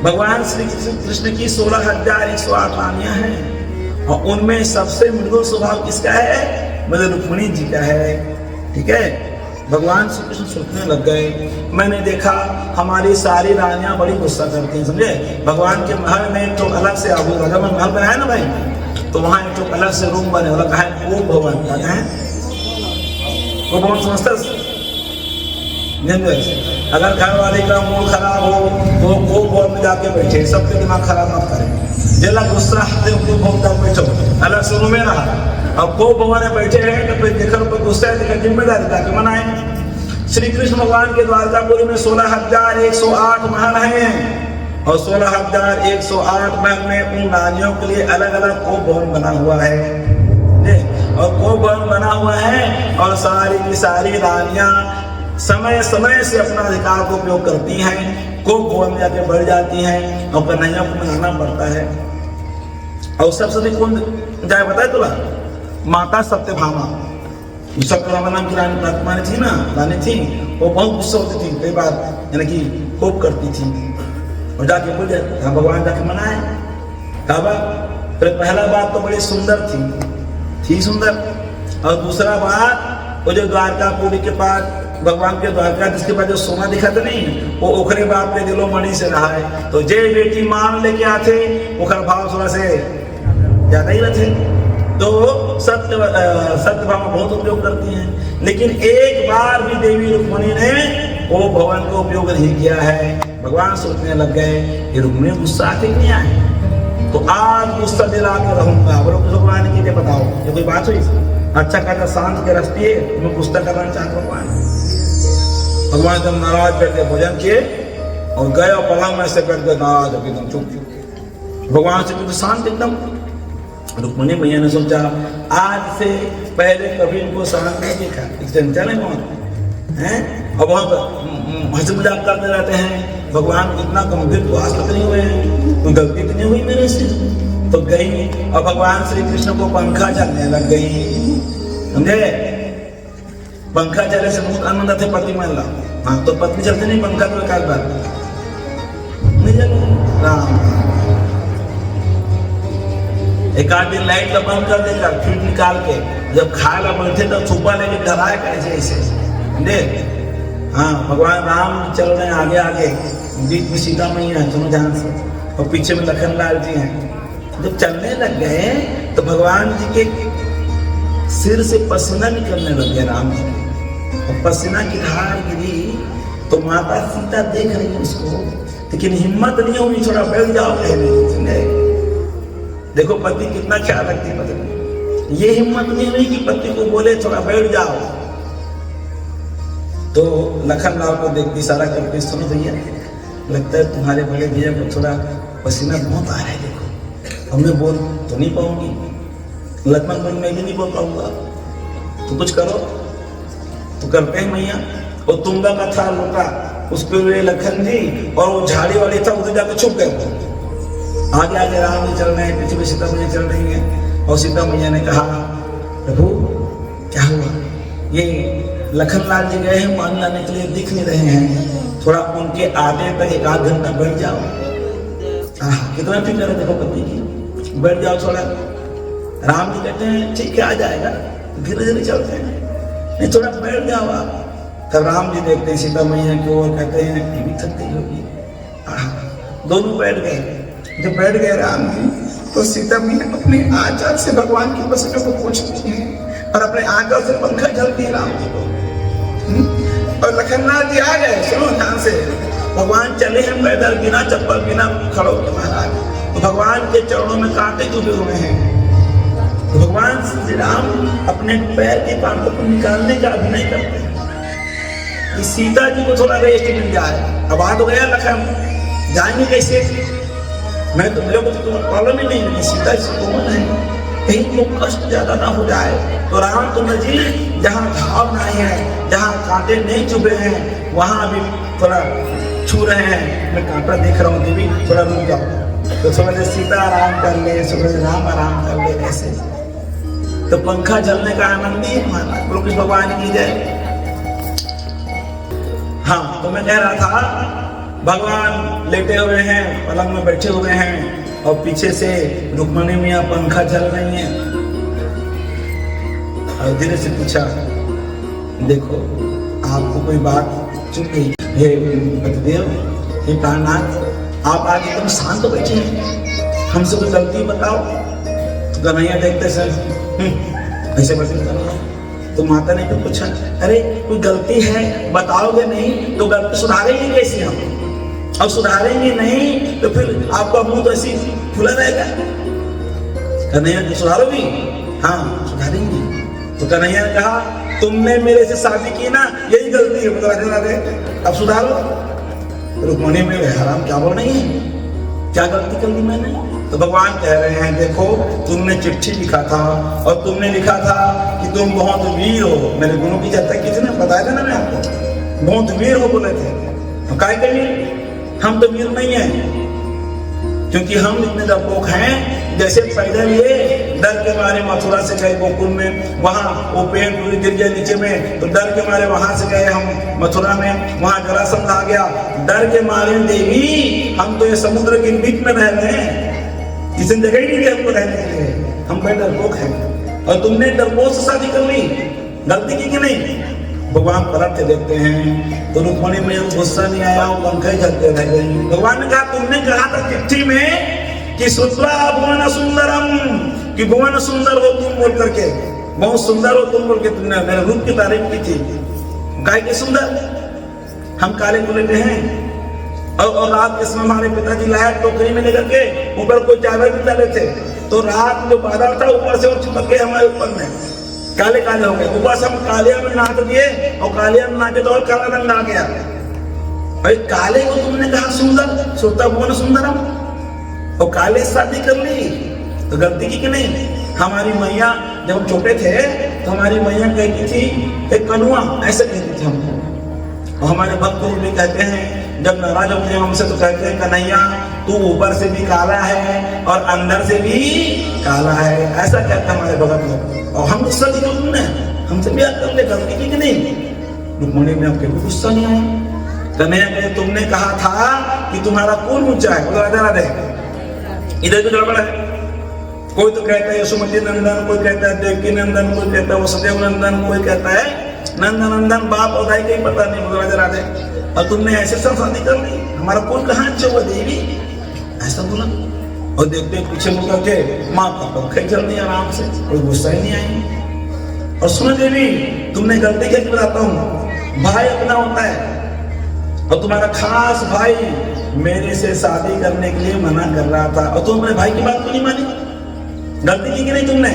भगवान श्री कृष्ण की 16,108 वाणियां हैं और उनमें सबसे मृदुल स्वभाव किसका है? मतलब रुक्मिणी जी का है। ठीक है, भगवान श्री कृष्ण सोचने लग गए। मैंने देखा हमारी सारी रानियां बड़ी गुस्सा करती हैं, समझे। भगवान के महल में तो अलग से आबू राजा में महल बनाया ना भाई, तो वहां एक तो अलग से रूम बने वाला कहा है वो भवन का है वो भवन समझता। अगर घर वाले का मूड खराब हो तो वो भवन में जाके बैठे, सबके दिमाग खराब मत करें। जिला गुस्सा आते भोगता बैठो, अलग से रूम में रहा। अब को भवन में बैठे हैं तो फिर देखो कोई गुस्सा है, जिम्मेदारी जाके मनाए। श्री कृष्ण भगवान के द्वारकापुरी में 16,108 महल हैं और 16,108 महल में उन रानियों के लिए अलग अलग को भवन बना हुआ है और को भवन बना हुआ है। और सारी की सारी रानियां समय समय से अपना अधिकार को उपयोग करती हैं, को भवन में जाके बढ़ जाती हैं और कन्हैया को मनाना पड़ता है। और सबसे अधिक कौन जाए बताए तुला? माता सत्यभामा। सत्यभामा नाम की रानी प्रातमानी थी ना, रानी थी, वो बहुत गुस्सा होती थी, कई बार यानी कि कोप करती थी और जाके बोल जाए हाँ भगवान जाके मनाए। कहा फिर पहला बात तो बड़ी सुंदर थी सुंदर, और दूसरा बात वो जो द्वारकापुरी के पास भगवान के द्वारका जिसके पास जो सोना दिखा था नहीं, वो ओखरे बाप के दिलो मणि से रहा है। तो जे बेटी मान लेके आते ओखर भाव थोड़ा से ज्यादा ही रहते। तो सत्यभामा बहुत उपयोग करती हैं, लेकिन एक बार भी देवी रुक्मिणी ने वो भवन को उपयोग नहीं किया है। भगवान सोचने लग गए कि रुक्मिणी गुस्सा आते नहीं आए, तो आज गुस्सा दिला के रहूंगा। बोलो भगवान की बताओ, ये कोई बात हुई? अच्छा करना शांत के रास्ते में गुस्सा करना चाहते भगवान एकदम नाराज करके भोजन किए और गए और पलंग में से करके नाराज होकर एकदम चुप। भगवान से बिल्कुल शांत एकदम। रुक्मिणी मैया ने सोचा आज से पहले कभी इनको शांत नहीं देखा, चंचल है कौन है, और बहुत हंसी मजाक करते रहते हैं। भगवान इतना गंभीर तो आज तक नहीं हुए हैं, तो गलती तो नहीं हुई मेरे से। तो गई और भगवान श्री कृष्ण को पंखा चलने लग गई, समझे। पंखा चले से बहुत आनंद आते पति मान ला। हाँ तो पत्नी चलते नहीं, पंखा तो एक बार नहीं चलते। राम एक आध दिन लाइट का बंद कर देगा, फिर निकाल के जब खाए ला बैठे तो छुपा लेके घर आए कैसे ऐसे। हाँ भगवान राम चल रहे हैं आगे आगे, बीच में सीता मैया है, सुनो ध्यान से, और पीछे में लखन लाल जी हैं। जब चलने लग गए तो भगवान जी के सिर से पसीना निकलने लग गया राम जी, और पसीना की धार गिरी तो माता सीता देख रही है उसको, लेकिन हिम्मत नहीं हुई थोड़ा बैठ जाओ कहने। देखो पति कितना ख्याल रखती है पत्नी, ये हिम्मत नहीं हुई कि पति को बोले थोड़ा बैठ जाओ। तो लखन लाल को देखती इशारा करके, सुनो भैया लगता है तुम्हारे बड़े भैया को थोड़ा पसीना बहुत आ रहा है, देखो अब मैं बोल तो नहीं पाऊंगी, लक्ष्मण बोल मैं भी नहीं बोल पाऊंगा, तो कुछ करो। तो करते हैं मैया, और तुंगा का था लोटा उस पर लखन जी और वो झाड़ी वाली था उधर जाकर छुप गए। आगे आगे राम जी चल रहे हैं, पीछे सीता मैया चल रही है, और सीता मैया ने कहा प्रभु क्या हुआ? ये लखन लाल जी गए हैं मान लाने के लिए, दिख नहीं रहे हैं, थोड़ा उनके आगे तक एक आध घंटा बैठ जाओ। कितना फिक्र है देखो पति की, बैठ जाओ थोड़ा। राम जी कहते हैं ठीक है आ जाएगा, धीरे धीरे चलते हैं, नहीं थोड़ा बैठ जाओ आप। तब राम जी देखते हैं सीता मैया की ओर, कहते हैं ये भी थक गई होगी। दोनों बैठ गए। जब बैठ गए राम जी तो सीता मैया अपने आंचल से भगवान की पसीने को पोंछती हैं और अपने आंचल से पंखा झलती है राम जी को। और लखनलाल जी आ गए, सुनो ध्यान से, भगवान चले हैं पैदल बिना चप्पल बिना खड़ों के महाराज, तो भगवान के चरणों में कांटे चुभे हुए हैं। तो भगवान श्री राम अपने पैर के कांटों को निकालने का अभिनय करते हैं कि सीता जी को थोड़ा रेस्ट मिल जाए। अब आ तो गया लखन, जाएंगे कैसे? मैं तो मेरे को तो प्रॉब्लम ही नहीं है, सीता से कोमल है, कहीं को कष्ट ज्यादा ना हो जाए। तो रामचंद्र जी जहाँ घाव नहीं है, जहाँ कांटे नहीं चुभे हैं, वहां भी थोड़ा छू रहे हैं। मैं कांटा देख रहा हूँ देवी, थोड़ा रुक जाओ। तो समझ सीता आराम कर ले, समझ राम आराम कर ले, ऐसे तो पंखा जलने का आनंद ही माना बोलो कि भगवान की जय। हाँ, तो मैं कह रहा था भगवान लेटे हुए हैं, पलंग में बैठे हुए हैं और पीछे से रुक्मणी मियाँ पंखा चल रही है। और धीरे से पूछा, देखो आपको कोई बात चुप गई, हे पतिदेव, हे प्राणनाथ, आप आज एकदम शांत बैठे हैं, हमसे कोई गलती बताओ। तो कन्हैया देखते सर ऐसे बैठे। तो माता ने क्यों पूछा, अरे कोई गलती है बताओगे नहीं तो गलती सुधारेंगे कैसे हम, अब सुधारेंगे नहीं तो फिर आपका मुंह तो ऐसी खुला रहेगा। कन्हैया सुधारोगी? हाँ सुधारेंगे। तो कन्हैया ने कहा, तुमने मेरे से शादी की ना, यही गलती है, बता राधे, अब सुधारो। रुक्मणी में हराम क्या बोल रही है, क्या गलती कर दी मैंने? तो भगवान कह रहे हैं, देखो तुमने चिट्ठी लिखा था और तुमने लिखा था कि तुम बहुत वीर हो, मेरे गुणों की चर्चा की थी ना, बताया था ना मैं आपको, बहुत वीर हो बोले थे। तो काय के वीर? हम तो वीर नहीं हैं, क्योंकि हम इतने डरपोक हैं। जैसे पैदल ये डर के मारे मथुरा से गए गोकुल में, वहां वो पेड़ पूरी गिर गए नीचे में, तो डर के मारे वहां से गए हम मथुरा में, वहां जरासंध आ गया, डर के मारे देवी हम तो ये समुद्र के बीच में रह रहे हैं, किसी जगह ही नहीं दी हमको रहने के लिए, हम बड़े डरपोक हैं। और तुमने डरपोक से शादी कर ली, गलती की कि नहीं? भगवान पलट के देखते हैं तो रुक्मणी में गुस्सा नहीं आया, वो पंखे चलते रह गई। भगवान ने कहा, तुमने कहा था चिट्ठी में कि शुक्ला भुवन सुंदरम, कि भुवन सुंदर हो तुम बोल करके, बहुत सुंदर हो तुम बोल के तुमने मेरे रूप की तारीफ की थी। काय के सुंदर? हम काले कुलेटे हैं। और रात के समय हमारे पिताजी लाया टोकरी में लेकर के, ऊपर कोई चावल भी डाले थे, तो रात में बादल था ऊपर से और चिपक गए हमारे ऊपर में, काले काले हो गए। ऊपर से हम कालिया में नहा दिए और कालिया में नहा के तो और काला रंग आ गया। भाई काले को तुमने कहा सुंदर, सोता भुवन सुंदरम, और काले शादी कर ली, तो गलती की कि नहीं? हमारी मैया जब हम छोटे थे तो हमारी मैया कहती थी एक कनुआ, ऐसे कहती थी हमको। और हमारे भक्त लोग भी कहते हैं, जब नाराज होते हैं हमसे तो कहते हैं, कन्हैया तू ऊपर से भी काला है और अंदर से भी काला है, ऐसा कहते हैं हमारे भगत लोग। और हम गुस्सा नहीं करते, हमसे भी कर ले, गलती की कि नहीं? रुक्मणी में आपके भी गुस्सा नहीं आया। कन्हैया कहे, तुमने कहा था कि तुम्हारा कौन ऊंचा है, बोलो राधे राधे, इधर भी गड़बड़ है। कोई तो कहता है यशोमती नंदन, कोई कहता है देवकी नंदन, कोई कहता है वसुदेव नंदन, कोई कहता है नंदन नंदन, बाप और दाई का ही पता नहीं, बोलो राधे राधे। और तुमने ऐसे सब शादी कर ली, हमारा कौन कहाँ अच्छा हुआ देवी, ऐसा बोला। और देखते पीछे मुड़ करके माँ का पंखे चल रही आराम से, कोई गुस्सा ही नहीं आई। और सुनो देवी, तुमने गलती क्या बताता हूँ, भाई अपना होता है और तुम्हारा खास भाई मेरे से शादी करने के लिए मना कर रहा था, और तुम अपने भाई की बात क्यों नहीं मानी? गलती की कि नहीं तुमने?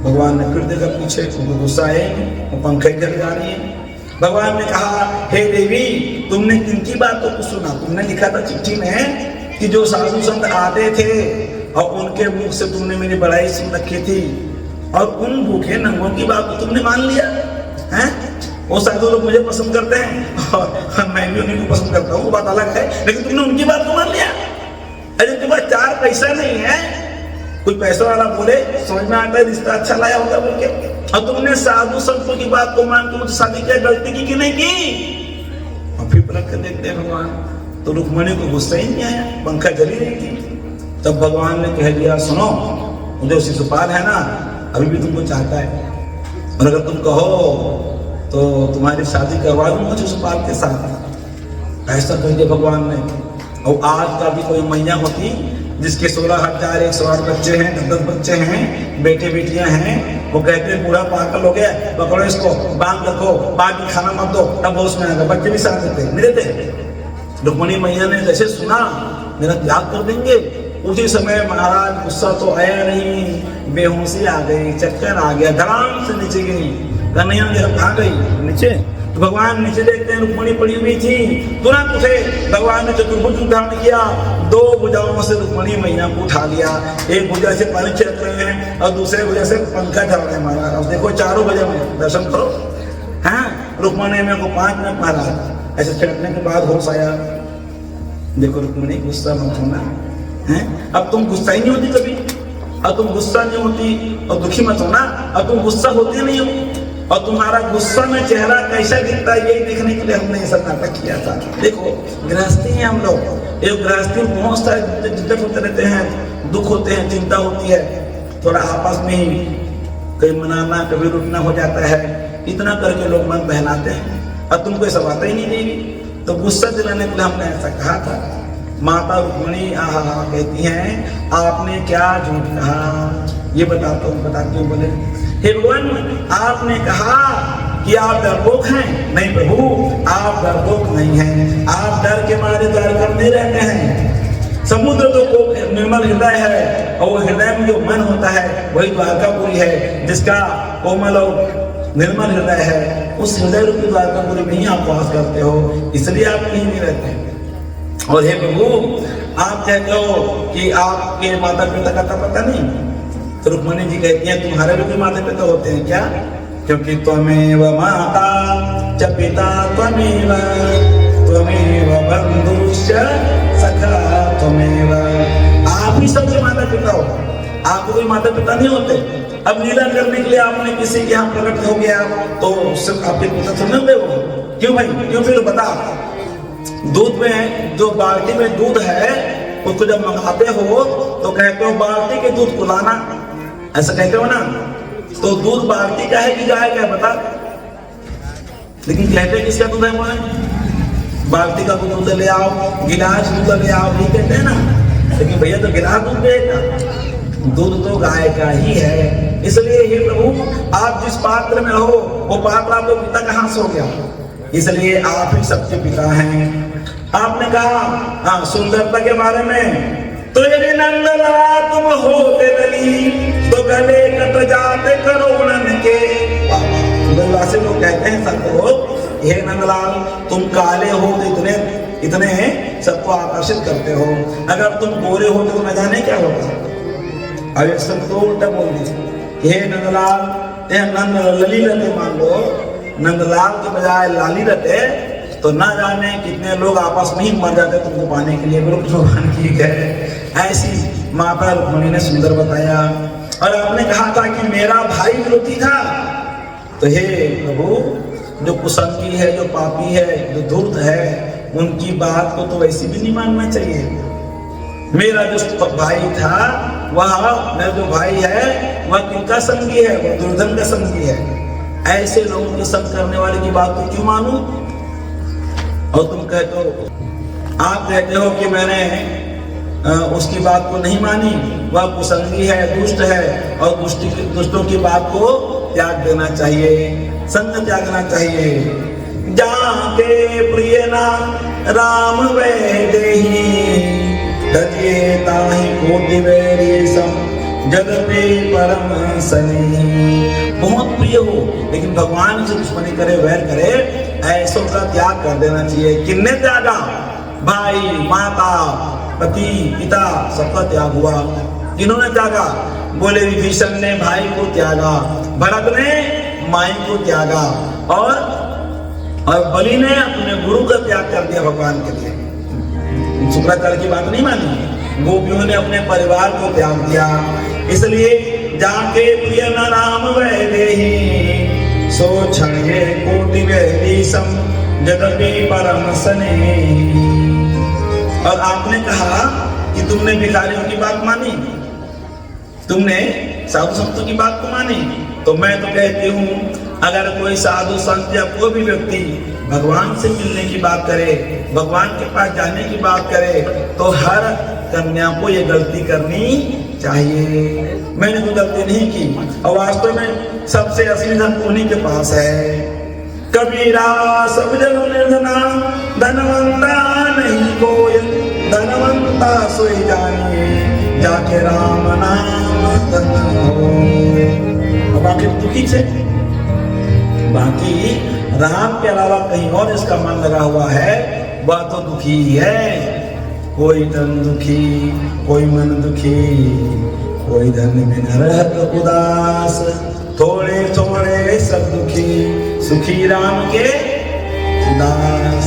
भगवान ने फिर देखा पीछे, तुमको गुस्सा है, वो पंखे जल जा रही है। भगवान ने कहा, हे देवी, तुमने किनकी बात को सुना? तुमने लिखा था चिट्ठी में कि जो साधु संत आते थे और उनके मुख से तुमने मेरी बड़ाई सुन रखी थी, और उन भूखे नंगों की बात को तुमने मान लिया हैं? वो साधु लोग मुझे पसंद करते हैं और मैं भी उन्हीं को पसंद करता हूँ, वो बात अलग है, लेकिन तुमने उनकी बात को मान लिया। अरे तुम्हारे पास 4 पैसा नहीं है, कोई पैसा वाला बोले समझ में आता है रिश्ता अच्छा लाया होगा बोल के, और तुमने साधु संतों की बात को मान के मुझे शादी किया, गलती की कि नहीं की? और फिर पलट कर देखते हैं भगवान, तो रुक्मणी को गुस्सा ही नहीं आया, पंखा जली रही थी। तब भगवान ने कह दिया, सुनो, जो शिशुपाल है ना अभी भी तुमको चाहता है, और अगर तुम कहो तो तुम्हारी शादी करवा दूंगा शिशुपाल के साथ, ऐसा कह दिया भगवान ने। और आज का भी कोई मैया होती जिसके 16,108 बच्चे हैं, 10 बच्चे हैं, बेटे बेटियां हैं, वो कहते हैं बूढ़ा पागल हो गया, पकड़ो इसको, बांध रखो, बाकी खाना मत दो, तब होश में आएगा, बच्चे भी साथ देते नहीं देते। रुक्मणी मैया ने जैसे सुना मेरा त्याग कर देंगे, उसी समय महाराज गुस्सा तो आया नहीं, बेहोशी आ गई, चक्कर आ गया, धड़ाम से नीचे गिरी। कन्हैया ने कहा गई नीचे, तो भगवान नीचे देखते हैं रुक्मणी पड़ी हुई थी, तुरंत उसे भगवान ने चतुर्भुज धारण किया, 2 भुजाओं से रुक्मणी मैया को उठा लिया, एक भुजा से पानी छिड़क रहे हैं और दूसरे भुजा से पंखा चल रहे हैं महाराज। अब देखो चारों भुजा में दर्शन करो, हाँ रुक्मणी में को 5 मिनट महाराज ऐसे छिड़कने के बाद होश आया। देखो रुक्मणी गुस्सा मत होना है, अब तुम गुस्सा ही नहीं होती कभी, अब तुम गुस्सा नहीं होती और दुखी मत होना, अब तुम गुस्सा होती नहीं हो और तुम्हारा गुस्सा में चेहरा कैसा दिखता है यही देखने के लिए हमने ये सब नाटक किया था। देखो गृहस्थी हैं हम लोग, एक गृहस्थी में बहुत सारे झंझट होते रहते हैं, दुख होते हैं, चिंता होती है, थोड़ा आपस में ही कहीं मनाना कभी रुकना हो जाता है, इतना करके लोग मन बहलाते हैं और तुमको ये सब आता ही नहीं देगी। तो गुस्सा दिलाने के लिए हमने ऐसा कहा था। माता रुक्मिणी आहा कहती हैं आपने क्या झूठ कहा, ये बताती हूँ। बोले हे भगवान आपने कहा कि आप डरपोक हैं, नहीं प्रभु आप डरपोक नहीं हैं, आप डर के मारे द्वारका में रहते हैं। समुद्र तो निर्मल हृदय है और वो हृदय में जो मन होता है वही द्वारकापुरी है, जिसका कोमल और निर्मल हृदय है, उस हृदय रूपी द्वारकापुरी में ही आप वास करते हो, इसलिए आप कहीं नहीं रहते। और हे प्रभु आप कहते हो कि आपके माता पिता का पता नहीं, तो रुक्मिणी जी कहती हैं तुम्हारे भी कोई माता पिता होते हैं क्या, क्योंकि त्वमेव माता च पिता त्वमेव बंधुश्च सखा त्वमेव, आप ही सबके माता पिता हो, आपको कोई माता पिता नहीं होते। अब लीला करने के लिए आपने किसी के यहाँ प्रकट हो गया तो सिर्फ आपके पिता सुन गए वो, क्यों भाई क्यों, फिर बता। दूध में जो बाल्टी में दूध है उसको जब मंगाते हो तो कहते हो बाल्टी के दूध को लाना, ऐसा कहते हो ना, तो दूध बाल्टी का है कि गाय का है बता, लेकिन कहते किसका दूध है वो, बाल्टी का दूध ले आओ, गिलास दूध ले आओ, ये कहते हैं ना, लेकिन भैया तो गिलास दूध देगा, दूध तो गाय का ही है। इसलिए हे प्रभु आप जिस पात्र में हो वो पात्र आपको पिता कहाँ से हो गया, इसलिए आप ही सबके पिता हैं। आपने कहा हाँ सुंदरता के बारे में, तो यदि नंदलाला तुम होते लली तो गले कट जाते करोड़न के। से लोग कहते हैं सबको हे नंदलाल तुम काले हो तो इतने सबको आकर्षित करते हो, अगर तुम गोरे हो तो न जाने क्या होगा। अब एक सब तो उल्टा बोल दीजिए, हे नंदलाल नंद लली रहते, मान लो नंदलाल के बजाय लाली रहते तो ना जाने कितने लोग आपस में ही मर जाते तुमको पाने के लिए। भगवान की है ऐसी माता रुक्मिणी ने सुंदर बताया। और आपने कहा था कि मेरा भाई विरोधी था, तो हे प्रभु जो कुसंगी है, जो पापी है, जो धूर्त है, उनकी बात को तो वैसे भी नहीं मानना चाहिए। मेरा जो भाई था वह, मेरा जो भाई है वह किनका संगी है, वह दुर्योधन का संगी है। ऐसे लोगों के संग करने वाले की बात को क्यों मानूं। और तुम कहते हो, आप कहते हो कि मैंने उसकी बात को नहीं मानी, वह कुसंगी है, दुष्ट है, और दुष्टों की बात को त्याग देना चाहिए, संग त्यागना चाहिए। जाके प्रिय ना राम वैदेही तजिए ताहि कोटि वैरीसम जगते परम सनी। बहुत प्रिय हो लेकिन भगवान से दुश्मनी करे, वैर करे, ऐसों का त्याग कर देना चाहिए। किन्ने त्यागा, भाई माता पति पिता सबका त्याग हुआ। किन्होंने त्यागा, बोले विभीषण ने भाई को त्यागा, भरत ने माई को त्यागा, और बलि ने अपने गुरु का त्याग कर दिया भगवान के लिए। शुक्राचार्य की बात नहीं मानी, गोपियों ने अपने परिवार को त्याग दिया। इसलिए जाके प्रिय न राम वैदेही सो क्षण्ये कोटि वैरीसम जगते परम सने। और आपने कहा कि तुमने भिखारियों की बात मानी, तुमने साधु संतों की बात को मानी, तो मैं तो कहती हूँ अगर कोई साधु संत या कोई भी व्यक्ति भगवान से मिलने की बात करे, भगवान के पास जाने की बात करे, तो हर कन्या को ये गलती करनी चाहिए। मैंने तो गलती नहीं की, और वास्तव में सबसे असली धन उन्हीं के पास है। कबीरा सब जग निर्धना धनवंता नहीं कोई, धनवंता सोई जानिए जाके राम नाम धन हो। बाकी दुखी से, बाकी राम के अलावा कहीं और इसका मन लगा हुआ है वह तो दुखी ही है। कोई तन दुखी, कोई मन दुखी, कोई धन में न रहत उदास, थोड़े थोड़े सब दुखी, सुखी राम के दास।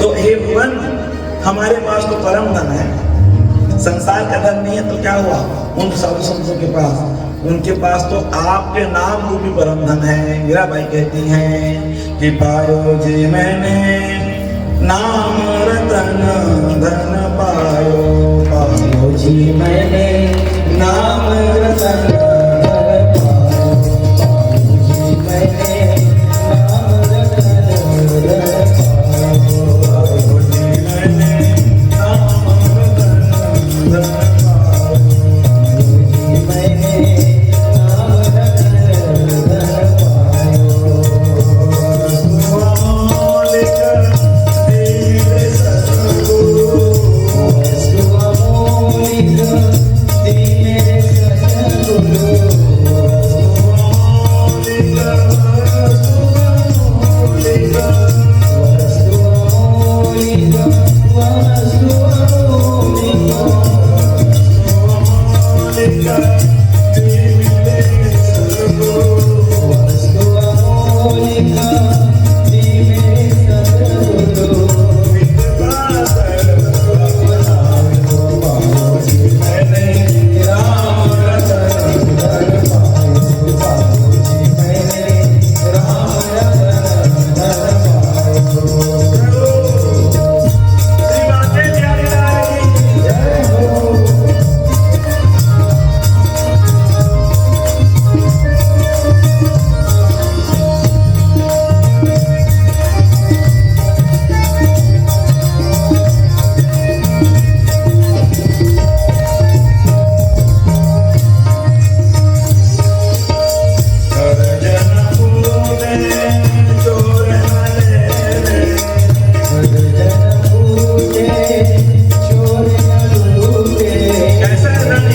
तो हे भगवान, हमारे पास तो परम धन है, संसार का धन नहीं है तो क्या हुआ उन साधु संतों के पास, उनके पास तो आपके नाम रूपी परम धन है। मीराबाई कहती हैं कि पायो जे मैंने नाम रतन धन पायो, पायो जी मैंने नाम रतन धन पायो, पायो जी मैंने नाम रतन धन पायो, पायो जी मैंने नाम रतन धन पायो, पायो जी मैंने नाम रतन धन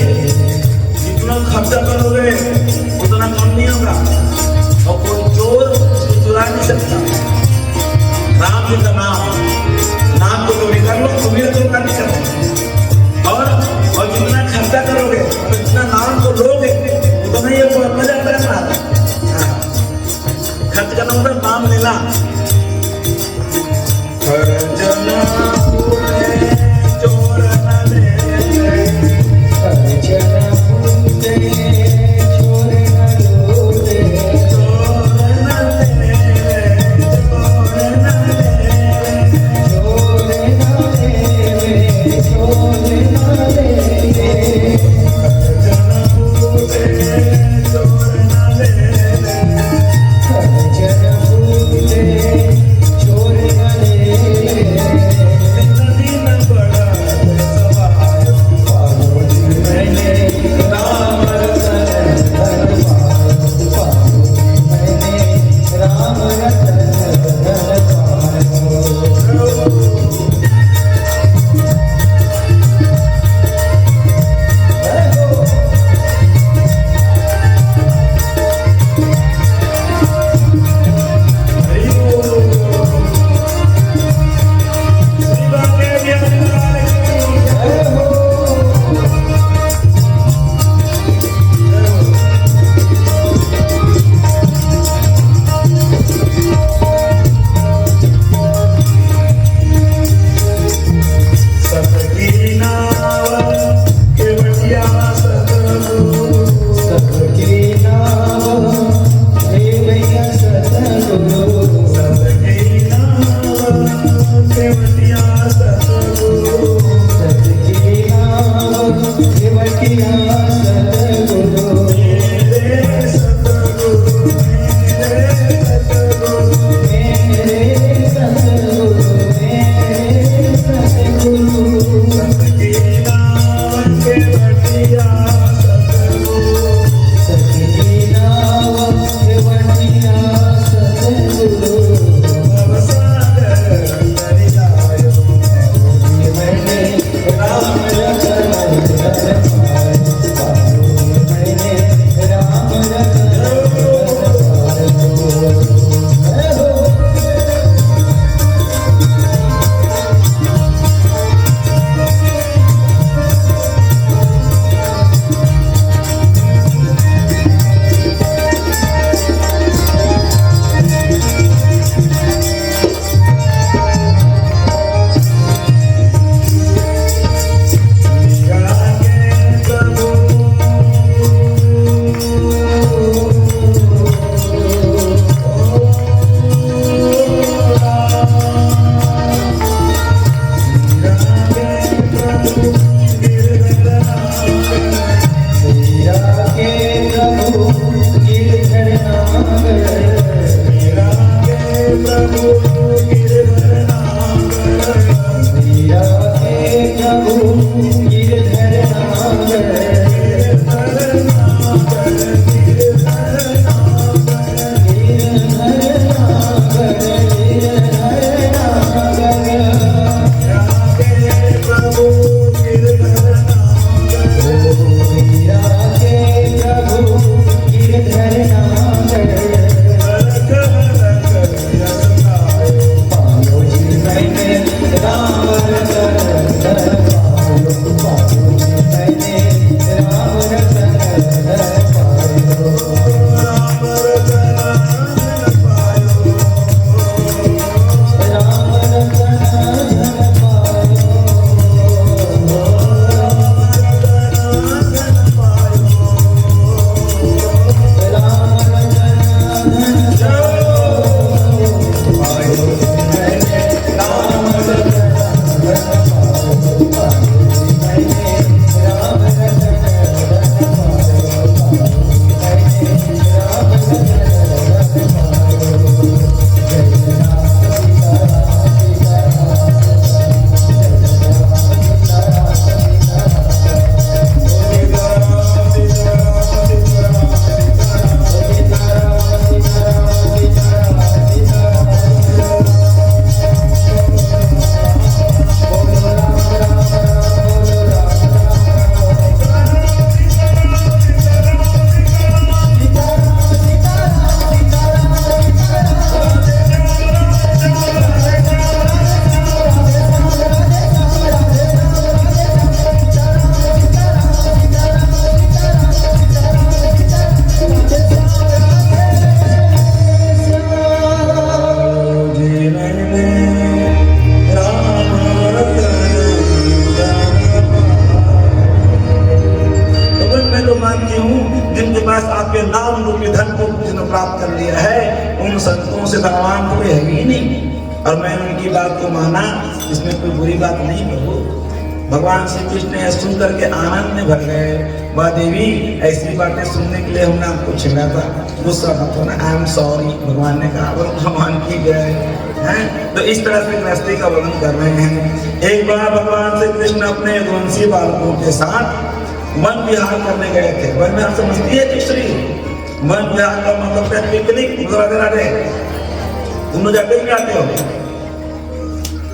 पायो। नाम लेना जन प्राप्त कर लिया है, उन संतों से भगवान कोई है ही नहीं। और मैं उनकी बात को माना, इसमें कोई बुरी बात नहीं प्रभु। भगवान श्री कृष्ण यह सुन करके आनंद में भर गए। वह देवी ऐसी बातें सुनने के लिए हमने आपको छेड़ा था, गुस्सा मत होना, आई एम सॉरी। भगवान ने कहा और भगवान की गए हैं। तो इस तरह से गृहस्थी का वर्णन कर रहे हैं। एक बार भगवान श्री कृष्ण अपने यदुवंशी बालकों के साथ वन विहार करने गए थे। वन विहार समझती है तीसरी, वन विहार का मतलब है पिकनिक वगैरह। तुम लोग जाते ही आते हो,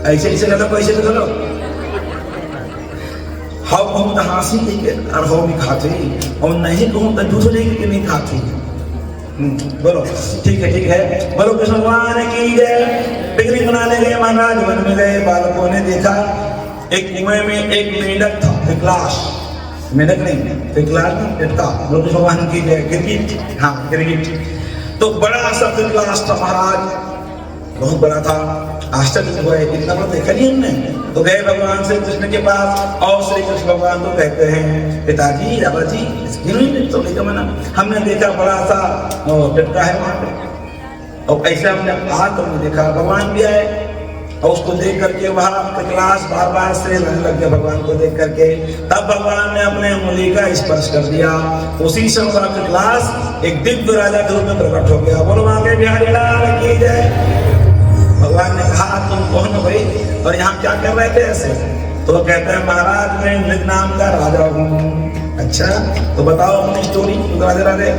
ऐसे ऐसे कहते हो, ऐसे चलो हाउ कहूँ तो हाँसी के और हाउ नहीं खाते, और नहीं कहूँ तो झूठ नहीं कि नहीं खाती। बोलो ठीक है बोलो कृष्ण भगवान की जय। पिकनिक मनाने गए, महाराज वन में गए। बालकों ने देखा एक कुएं में एक मेंढक था, पिकलाश, मेंढक नहीं पिकलाश ना टिटका। बोलो कृष्ण भगवान की जय। गिरगिट, हाँ गिरगिट। तो बड़ा सा पिकलाश था महाराज, बहुत बड़ा था। आश्चर्य हुआ, इतना बड़ा देखा नहीं हमने। तो गए भगवान श्री कृष्ण के पास, और श्री कृष्ण भगवान तो कहते हैं पिताजी राधा जी तो नहीं मना, हमने देखा बड़ा सा टिटका है वहां पे, और ऐसा हमने आज तो नहीं देखा। भगवान भी आए और उसको देख करके वहां पिकलाश बार बार से रहने लग गया भगवान को देख करके। तब भगवान ने अपने उंगली का स्पर्श कर दिया, उसी समय वह पिकलाश एक दिव्य राजा के रूप में प्रकट हो गया। बोलो वहां के बिहारी लाल की जय। भगवान ने कहा तुम कौन हो भाई, और यहाँ क्या कर रहे थे ऐसे? तो वो कहते हैं महाराज मैं मृग नाम का राजा हूँ। अच्छा तो बताओ अपनी स्टोरी। राजा राधे।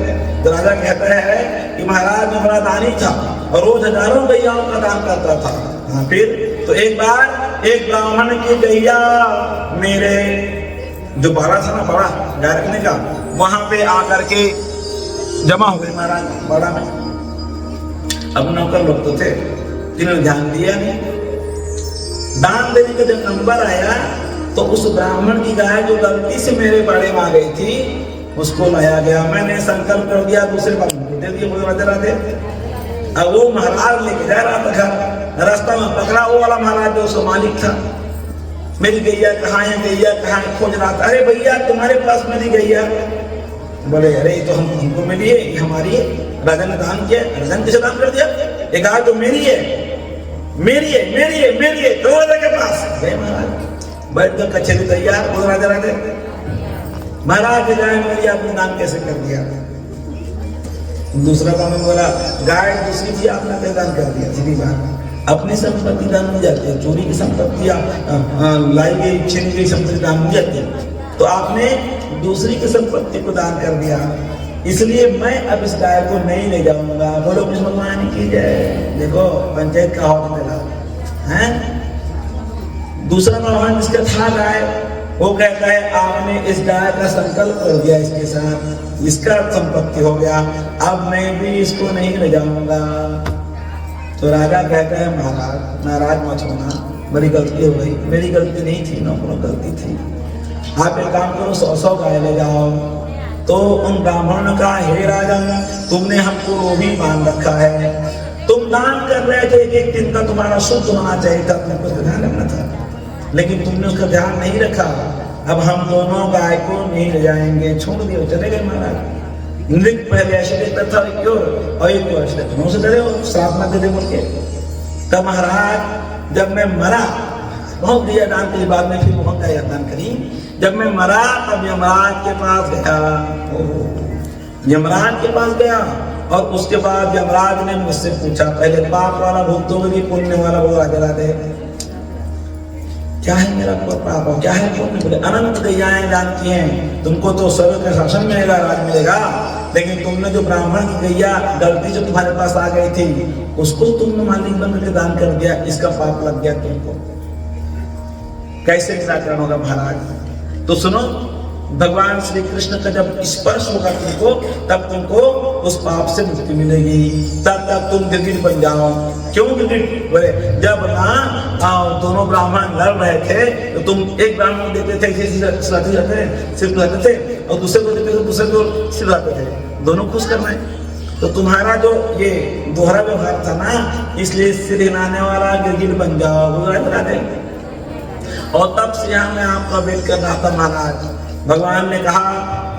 तो राजा कहता है कि महाराज मैं बड़ा दानी था और रोज हजारों गैयाओं का दान करता था। हाँ फिर तो एक बार एक ब्राह्मण की गैया मेरे जो बाड़ा था ना, बाड़ा गाय रखने का, वहां पे आकर के जमा हो गई महाराज बाड़ा में। अब नौकर लोग तो थे, इन्होंने ध्यान दिया नहीं। दान देने का जब नंबर आया तो उस ब्राह्मण की गाय जो गलती से मेरे बाड़े में आ गई थी उसको लाया गया। मैंने संकल्प कर दिया दूसरे ब्राह्मण को दे दिया। बोले राधे। अब वो महाराज लेके जा रहा था घर, रास्ता में पकड़ा वो वाला महाराज जो उसका मालिक था। मेरी गैया कहाँ है, गैया कहाँ है, खोज रहा था। अरे भैया तुम्हारे पास मेरी गैया। बोले अरे तो हमको मिली है, हमारी है, राजा ने दान किया। राजा ने किसे दान कर दिया? एक गाय तो मेरी है, मेरी है, मेरी है, मेरी है। तो राजा के पास गए महाराज, बैठ कर कचहरी तैयार, बोल राजा राधे महाराज के गाय मेरी आपने दान कैसे कर दिया? दूसरा काम बोला गाय दूसरी थी आपने कैसे दान कर दिया? सीधी बात, अपनी संपत्ति दान नहीं जाती है, चोरी की संपत्ति लाई गई छीनी गई संपत्ति दान नहीं जाती, तो आपने दूसरी की संपत्ति को दान कर दिया, इसलिए मैं अब इस गाय को नहीं ले जाऊंगा। बोलो कृष्ण भगवान की जय। देखो पंचायत का हौद मिला है। दूसरा भगवान जिसका था गाय, वो कहता है आपने इस गाय का संकल्प कर दिया, इसके साथ इसका संपत्ति हो गया, अब मैं भी इसको नहीं ले जाऊंगा। तो राजा कहता है महाराज नाराज मत होना, बड़ी गलती हो गई, मेरी गलती नहीं थी, नौकरों गलती थी, आप एक काम करो 100 गाय ले जाओ। तो उन ब्राह्मणों का हे राजन तुमने हमको लोभी मान रखा है, तुम दान कर रहे थे, एक दिन का तुम्हारा शुद्ध होना चाहिए था, तुमको ध्यान रखना था, लेकिन तुमने उसका ध्यान नहीं रखा। अब हम दोनों गाय को नहीं ले जाएंगे, छोड़ दिए, चले गए महाराज। नृत्य पहले ऐसे देखता था क्यों, और एक ऐसे से डरे हो श्राप मत दे बोल के। तब महाराज जब मैं मरा, बहुत दिया दान के बाद में फिर बहुत का दान करी, जब मैं मरा तब यमराज के पास गया, यमराज के पास गया और उसके बाद यमराज ने मुझसे पूछा पहले पाप वाला भुगतोगे कि पुण्य वाला? वो राजा राधे क्या है मेरा पाप और क्या है पुण्य? बोले अनंत गैयाएं जानती हैं, तुमको तो स्वर्ग का शासन मिलेगा, राज मिलेगा, लेकिन तुमने जो ब्राह्मण की गैया गलती से तुम्हारे पास आ गई थी उसको तुमने मालिक बन के दान कर दिया, इसका पाप लग गया तुमको, कैसे निराकरण होगा महाराज? तो सुनो, भगवान श्री कृष्ण का जब स्पर्श होगा तुमको, तब तुमको उस पाप से मुक्ति मिलेगी, तब तक तुम गिरगिट बन जाओ। क्यों गिरगिट? बोले जब ना दोनों ब्राह्मण लड़ रहे थे तो तुम एक ब्राह्मण को देते थे सिर थे और दूसरे को देते थे दूसरे को सिर थे, दोनों खुश करना है। तो तुम्हारा जो ये दोहरा व्यवहार था ना, इसलिए सिर हिलाने वाला गिरगिट बन जाओ। और तब से यहाँ मैं आपका वेट कर रहा था महाराज। भगवान ने कहा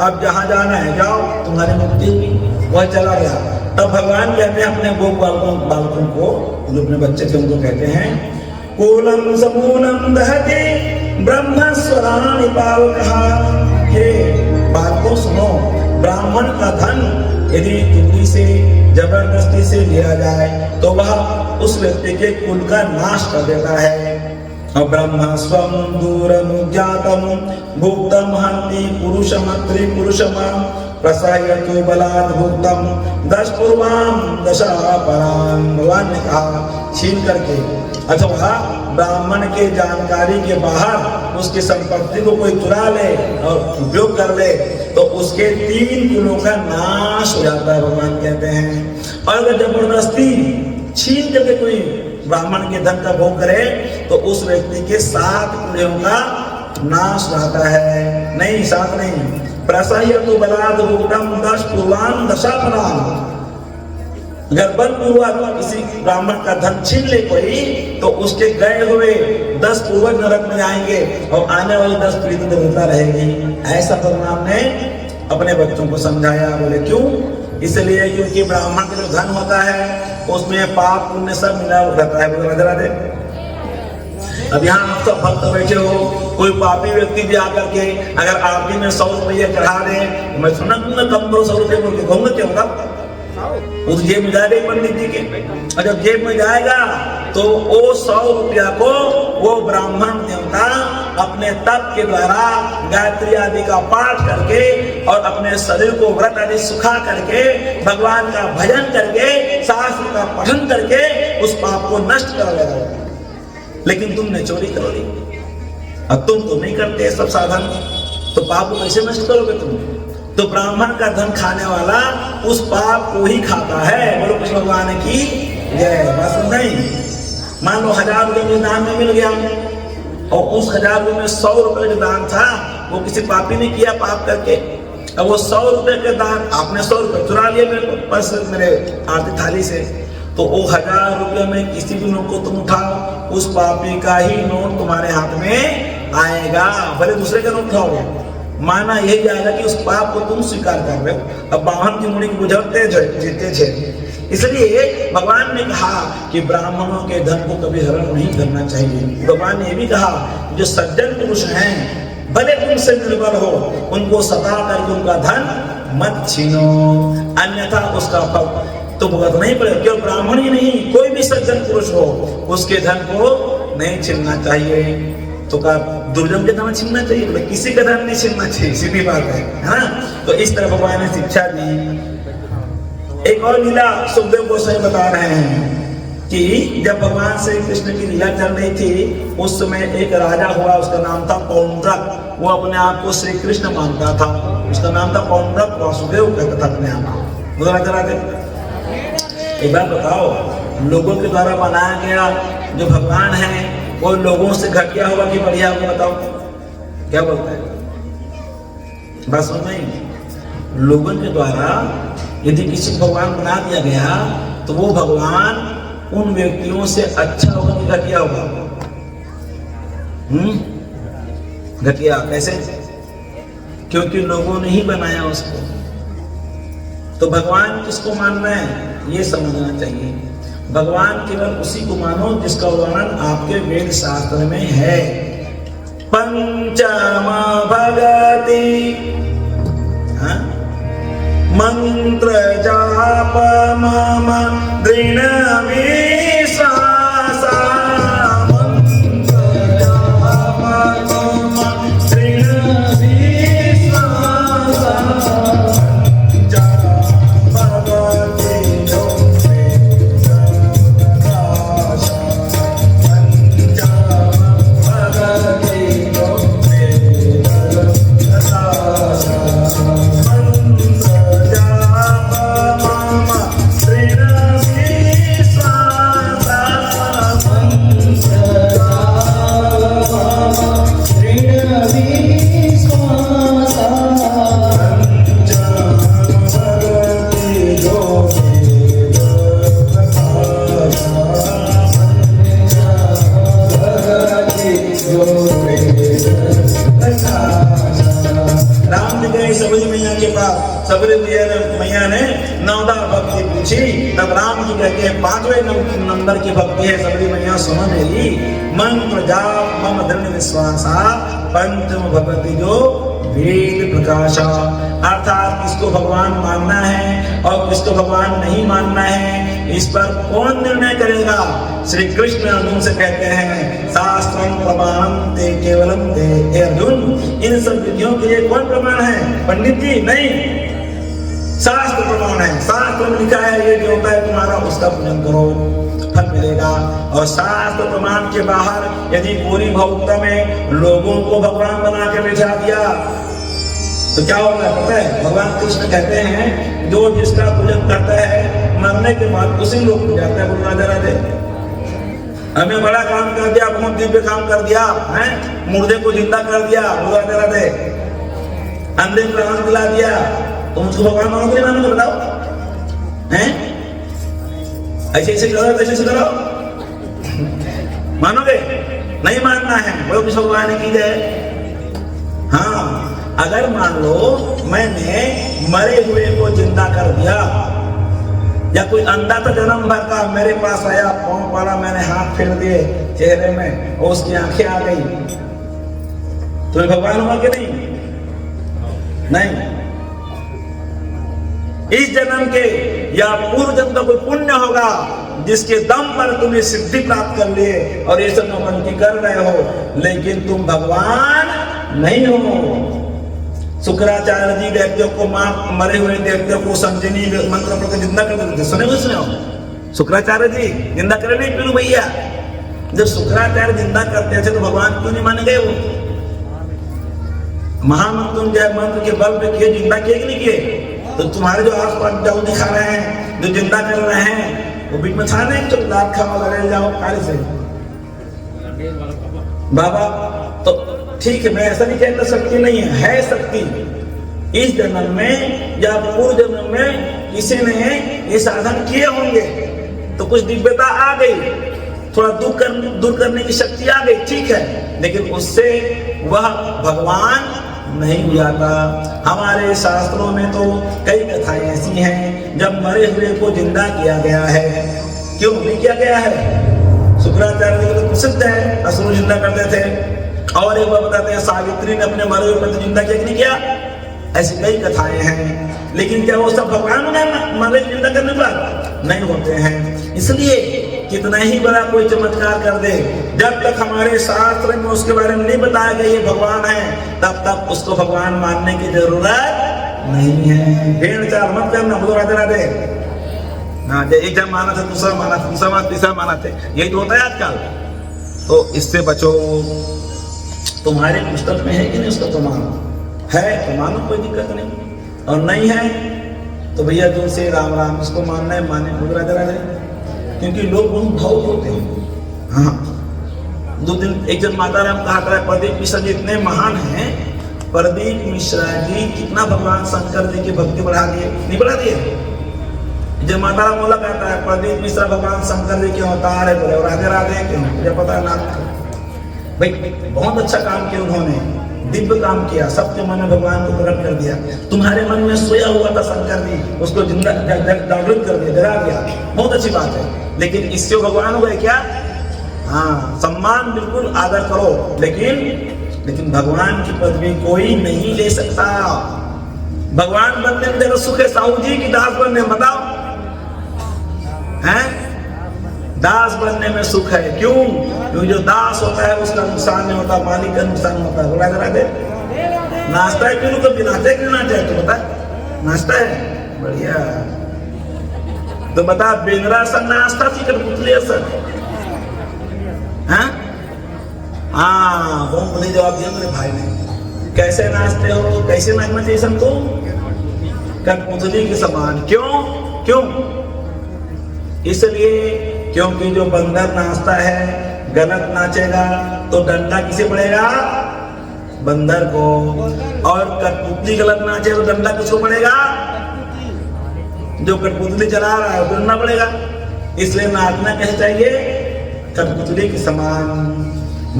अब जहाँ जाना है जाओ, तुम्हारी मुक्ति हुई, वह चला गया। तब भगवान कहते हैं अपने गोप बालकों को, जो अपने बच्चे थे उनको कहते हैं कूलम समूलम दहते ब्रह्मस्वराणि पावकहा। हे बालकों सुनो, ब्राह्मण का धन यदि चोरी से जबरदस्ती से लिया जाए तो वह उस व्यक्ति के कुल का नाश कर देता है। ब्रह्म स्वम दूरनुज्ञातम भुक्तम हन्ति पुरुषमत्रि पुरुषम प्रसायतु बलात् भुक्तम 10 पूर्वाम 10 पराम। भगवान ने कहा छीन करके अथवा ब्राह्मण के जानकारी के बाहर उसकी संपत्ति को कोई चुरा ले और उपयोग कर ले तो उसके 3 कुलों का नाश हो जाता है, भगवान कहते हैं। और अगर जबरदस्ती छीन करके कोई ब्राह्मण के धन का भोग करे तो उस व्यक्ति के 7 कुलों का नाश रहता है। नहीं 7 नहीं, प्रसायतु बलात् भुक्तम 10 पूर्वाम 10 पराम। अगर बलपूर्वक किसी ब्राह्मण का धन छीन ले कोई तो उसके गए हुए 10 पूर्वज नरक में जाएंगे और आने वाली 10 पीढ़ी तो देवता रहेगी। ऐसा भगवान ने अपने बच्चों को समझाया। बोले क्यों? इसलिए क्योंकि ब्राह्मण का जो धन होता है उसमें पाप पुण्य सब मिला रहता है। बोले राधे राधे। अब यहाँ आप सब भक्त बैठे हो, कोई पापी व्यक्ति भी आकर के अगर आरती में 100 रुपये चढ़ा दे, मैं सुना कम दो 100 रुपये बोल के कहूँगा क्या होगा? उस जेब में जाएगा पंडित जी के, और जब जेब में जाएगा तो वो 100 रुपया को वो ब्राह्मण देवता अपने तप के द्वारा गायत्री आदि का पाठ करके और अपने शरीर को व्रत आदि सुखा करके भगवान का भजन करके शास्त्र का पठन करके उस पाप को नष्ट कर लेगा। लेकिन तुमने चोरी कर ली, अब तुम तो नहीं करते सब साधन, तो पाप को कैसे नष्ट करोगे तुम? तो ब्राह्मण का धन खाने वाला उस पाप को ही खाता है। बोलो कृष्ण भगवान की जय। बस नहीं, मान लो 1000 रुपये में दान में मिल गया और उस 1000 रुपये में 100 रुपये का दान था, वो किसी पापी ने किया पाप करके। अब वो 100 रुपये के दान आपने 100 रुपये चुरा लिए मेरे पर्स मेरे आरती थाली से, तो वो 1000 रुपये में किसी भी नोट को तुम उठाओ, उस पापी का ही नोट तुम्हारे हाथ में आएगा, भले दूसरे का नोट उठाओ। माना यही आएगा कि उस पाप को तुम स्वीकार कर रहे हो। अब वाहन की मुड़ी की गुजरते जीते थे, इसलिए भगवान ने कहा कि ब्राह्मणों के धन को कभी हरण नहीं करना चाहिए। भगवान ने यह भी कहा जो सज्जन पुरुष हैं भले तुमसे निर्बल हो, उनको सता करके उनका धन मत छीनो, अन्यथा उसका फल तो भुगतना नहीं पड़ेगा। केवल ब्राह्मण ही नहीं, कोई भी सज्जन पुरुष हो उसके धन को नहीं छीनना चाहिए। तो का दुर्जन के धन छीनना चाहिए, बोले किसी का धन नहीं छीनना चाहिए, सीधी बात है ना। तो इस तरह भगवान ने शिक्षा दी। एक और लीला सुखदेव गोस्वामी बता रहे हैं कि जब भगवान श्री कृष्ण की लीला चल रही थी, उस समय एक राजा हुआ, उसका नाम था पौंड्रक। वो अपने आप को श्री कृष्ण मानता था, उसका नाम था पौंड्रक, वासुदेव कहता था अपने आप को। एक बात बताओ, लोगों के द्वारा बनाया गया जो भगवान है वो लोगों से घटिया होगा कि बढ़िया होगा? बताओ क्या बोलता है? बस नहीं, लोगों के द्वारा यदि किसी को भगवान बना दिया गया तो वो भगवान उन व्यक्तियों से अच्छा होगा कि घटिया होगा? घटिया कैसे? क्योंकि लोगों ने ही बनाया उसको। तो भगवान किसको मानना है ये समझना चाहिए। भगवान केवल उसी को मानो जिसका वर्णन आपके वेद शास्त्र में है। पंचम भगति मंत्र जाप मम दृढ़ विश्वास, मंत्र जाप मम दृढ़ विश्वास, सबरी मैया ने 9 भक्ति पूछी, तब राम जी कहते हैं 5वें नंबर की भक्ति है सबरी मैया सुनो मेरी। मंत्र जाप मम दृढ़ विश्वासा, पंचम भगवती जो वेद प्रकाशा। अर्थात किसको भगवान मानना है और किसको भगवान नहीं मानना है, इस पर कौन निर्णय करेगा? श्री कृष्ण अर्जुन से कहते हैं शास्त्रम प्रमाणम ते केवलम ते। अर्जुन, इन सब विधियों के लिए कौन प्रमाण है? पंडित जी नहीं, शास्त्र प्रमाण है। शास्त्र में लिखा है ये जो होता है तुम्हारा उसका पूजन करो, फल मिलेगा। और शास्त्र प्रमाण के बाहर यदि पूरी भौतिकता में लोगों को भगवान बना के बिठा दिया तो क्या होगा पता है? भगवान कृष्ण कहते हैं जो जिसका पूजन करता है मरने के बाद उसी लोग को जाता है। बोलो राधे राधे। हमें बड़ा काम कर दिया, बहुत दिव्य काम कर दिया है, मुर्दे को जिंदा कर दिया, बोलो राधे राधे। अंधे को आंख दिला दिया, तुम उसको भगवान मानोगे नहीं मानोगे? बताओ हैं? ऐसे ऐसे करो, ऐसे ऐसे करो, मानोगे? नहीं मानना है, बोलो किस भगवान की जय। हाँ, अगर मान लो मैंने मरे हुए को जिंदा कर दिया, या कोई अंधा था जन्म भर का मेरे पास आया, पाँव पड़ा, मैंने हाथ फेर दिए चेहरे में और उसकी आंखें आ गई, तो भगवान हुआ कि नहीं? नहीं। इस जन्म के या पूर्व जन्म का कोई पुण्य होगा जिसके दम पर तुम्हें सिद्धि प्राप्त कर लिए और ये सब नौकरी कर रहे हो, लेकिन तुम भगवान नहीं हो। शुक्राचार्य जी देवताओं को मरे हुए देवताओं को संजीवनी मंत्र पर जिंदा कर देते, सुने हो? शुक्राचार्य जी जिंदा करे नहीं पीरू भैया। जब शुक्राचार्य जिंदा करते थे तो भगवान क्यों नहीं माने गए? वो महामृत्युंजय मंत्र के बल पे किए, जिंदा किए कि नहीं किए? तो तुम्हारे जो आस-पास जाओ दिखा रहे हैं, जो जिंदा कर रहे हैं, वो बीच में था नहीं, तो लात खाओ लड़े जाओ कार्य से बाबा। तो ठीक है, मैं ऐसा नहीं कहता शक्ति नहीं है शक्ति। इस जन्म में या पूर्व जन्म में किसी ने ये साधन किए होंगे तो कुछ दिव्यता आ गई, थोड़ा दूर करने की शक्ति आ गई, ठीक है, लेकिन उससे वह भगवान नहीं बुझाता। हमारे शास्त्रों में तो कई कथाएं ऐसी हैं जब मरे हुए को जिंदा किया गया है। क्यों नहीं किया गया है? शुक्राचार्य तो प्रसिद्ध है, असुर जिंदा करते थे। और एक बार बताते हैं सावित्री ने अपने मरे हुए पति जिंदा किया कि नहीं किया? ऐसी कई कथाएं हैं, लेकिन क्या वो सब भगवान ने मरे जिंदा करने पर नहीं होते हैं। इसलिए कितना ही बड़ा कोई चमत्कार कर दे, जब तक हमारे शास्त्र में उसके बारे में नहीं बताया गया ये भगवान है, तब तक उसको भगवान मानने की जरूरत नहीं है। भेड़ चाल मत करना, बोलो राधे राधे। हाँ, एक जब माना था, दूसरा माना था, दूसरा माना, तीसरा माना थे, यही तो होता है आजकल। तो इससे बचो। तुम्हारे पुस्तक में है कि नहीं उसका प्रमाण? है तो मानो, कोई दिक्कत नहीं। और नहीं है तो भैया जो से राम राम, इसको मानना है माने, बोल राधे राधे। क्योंकि लोग बहुत भावुक होते हैं। हाँ, दो दिन एक जन माता राम कहा था, प्रदीप मिश्रा जी इतने महान हैं, प्रदीप मिश्रा जी कितना भगवान शंकर जी की भक्ति बढ़ा दिए, नहीं बढ़ा दिए? जब माता राम बोला कहता है प्रदीप मिश्रा भगवान शंकर जी के अवतार है, बोले राधे राधे क्यों? मुझे पता है ना भाई, बहुत अच्छा काम किया उन्होंने, दिव्य काम किया, सबके मन में भगवान को प्रकट कर दिया। तुम्हारे मन में सोया हुआ था शंकर जी, उसको जिंदा जागृत कर दिया, जगा दिया, बहुत अच्छी बात है। लेकिन इससे भगवान हो गए क्या? हाँ, सम्मान बिल्कुल आदर करो, लेकिन भगवान की पदवी कोई नहीं ले सकता। भगवान बनने में देखो सुख है, साहू जी की दास बनने में, बताओ हैं? दास बनने में सुख है। क्यों? क्योंकि जो दास होता है उसका नुकसान नहीं होता, मालिक का नुकसान होता है। बोला राधे। नाश्ता है क्यों? कभी नाश्ते क्यों ना चाहे तो बता, नाश्ता है बढ़िया। तो बता, बेंद्रा सा नाश्ता थी कठपुतली सर? हाँ, बहुत बड़ी जवाब दिया मेरे भाई ने। कैसे नाचते हो, कैसे नाचना चाहिए सबको? कठपुतली के समान। क्यों? क्यों? इसलिए क्योंकि जो बंदर नाचता है, गलत नाचेगा तो डंडा किसे पड़ेगा? बंदर को। और कठपुतली गलत नाचे तो डंडा किसको पड़ेगा? जो कठपुतली चला रहा है डंडा पड़ेगा। इसलिए नाचना कैसे चाहिए? कठपुतली के समान।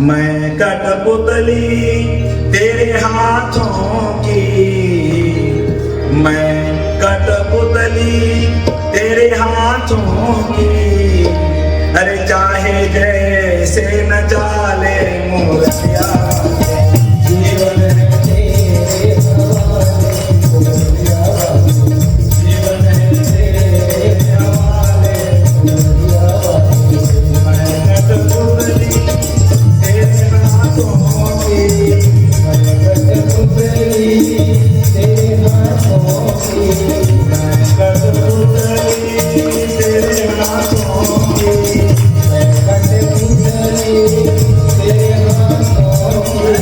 मैं कठपुतली तेरे हाथों की, मैं कठपुतली तेरे हाथों की, अरे चाहे जैसे नचा ले मोरसिया, जीवन है तेरे हवाले, जीवन है तेरे हवाले, मैं कठपुतली तेरे हाथों की, मैं कठपुतली तेरे हाथों की, मैं कठपुतली तेरे हाथों की, मैं कठपुतली तेरे हाथों की।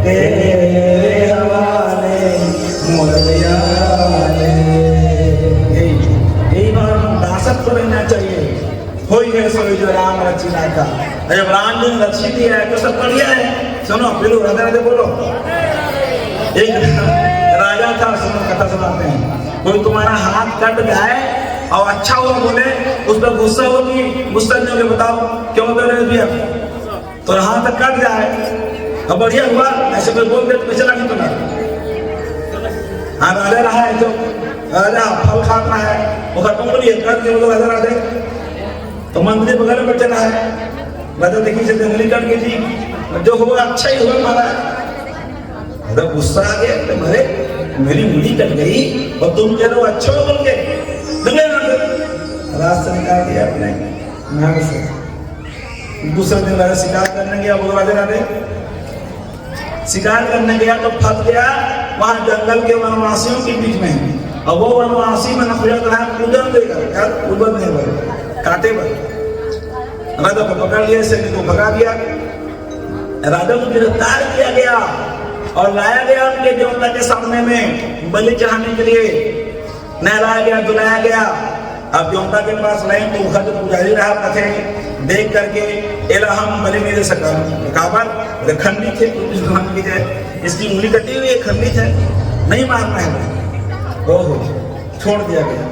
तेरे हवाले मुरलिया ले। यही बार दासत्व रहना चाहिए। होई है सोई जो राम रचिला का, जब राम जी ने रची दिया है तो सब बढ़िया है। सुनो फिर राधे राधे बोलो। एक राजा था, सुनो कथा सुनाते हैं। कोई तुम्हारा हाथ कट जाए और अच्छा हुआ बोले, उस पर गुस्सा होगी, गुस्सा नहीं होगी, बताओ क्यों कर रहे भैया? तो हाथ कट जाए अब बढ़िया हुआ, ऐसे कोई बोल दे तो कैसे लगी तुम्हें? हाँ राजा रहा है जो राजा फल खाता है वो खत्म करिए कर दिए बोलो राजा राधे। तो मंत्री बगल में बैठे रहा है, राजा देखिए से उंगली कट गई थी, जो हुआ अच्छा ही हुआ महाराज। जब गुस्सा आ गया तो मेरे मेरी उंगली कट गई और तुम कह रहे हो अच्छा हो बोल के राज से निकाल दिया अपने नाम से। दूसरे दिन राजा शिकार करने गया, बोलो राधे राधे। शिकार करने गया तो फंस गया वहां जंगल के वनवासियों के बीच में, और वो वनवासी में नफरत रहा पूजन देकर पूजन नहीं बने काटे बने। राजा को पकड़ लिया, सैनिक को भगा दिया, राजा को गिरफ्तार किया गया और लाया गया उनके देवता के सामने में बलि चढ़ाने के लिए। नहलाया गया, धुलाया गया। अब देवता के पास नहीं तो उधर जो पुजारी रहा थे देख करके एला हम बलि नहीं दे सका, काबर खंडित थे भगवान की जय, इसकी उंगली कटी हुई है, खंडित है, नहीं मारना है। ओहो छोड़ दिया गया।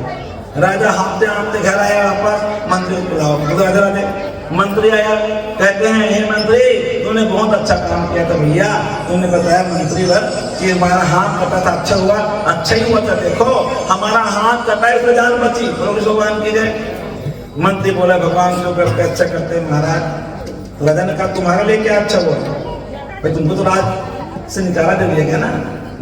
राजा हाँफते हाँफते घर आया वापस, मंत्री को बुलाओ, राजा राधे। मंत्री आया, कहते हैं हे मंत्री तूने बहुत अच्छा काम किया था भैया, तूने बताया मंत्री वर कि हमारा हाथ कटा था, अच्छा हुआ, अच्छा ही हुआ था, देखो हमारा हाथ कटा इसमें जान बची, भगवान की जय। मंत्री बोला भगवान जो करते अच्छा करते महाराज। राजा ने कहा तुम्हारे लिए क्या अच्छा हुआ? भाई तुमको तो राज से निकाला दे दिया गया ना,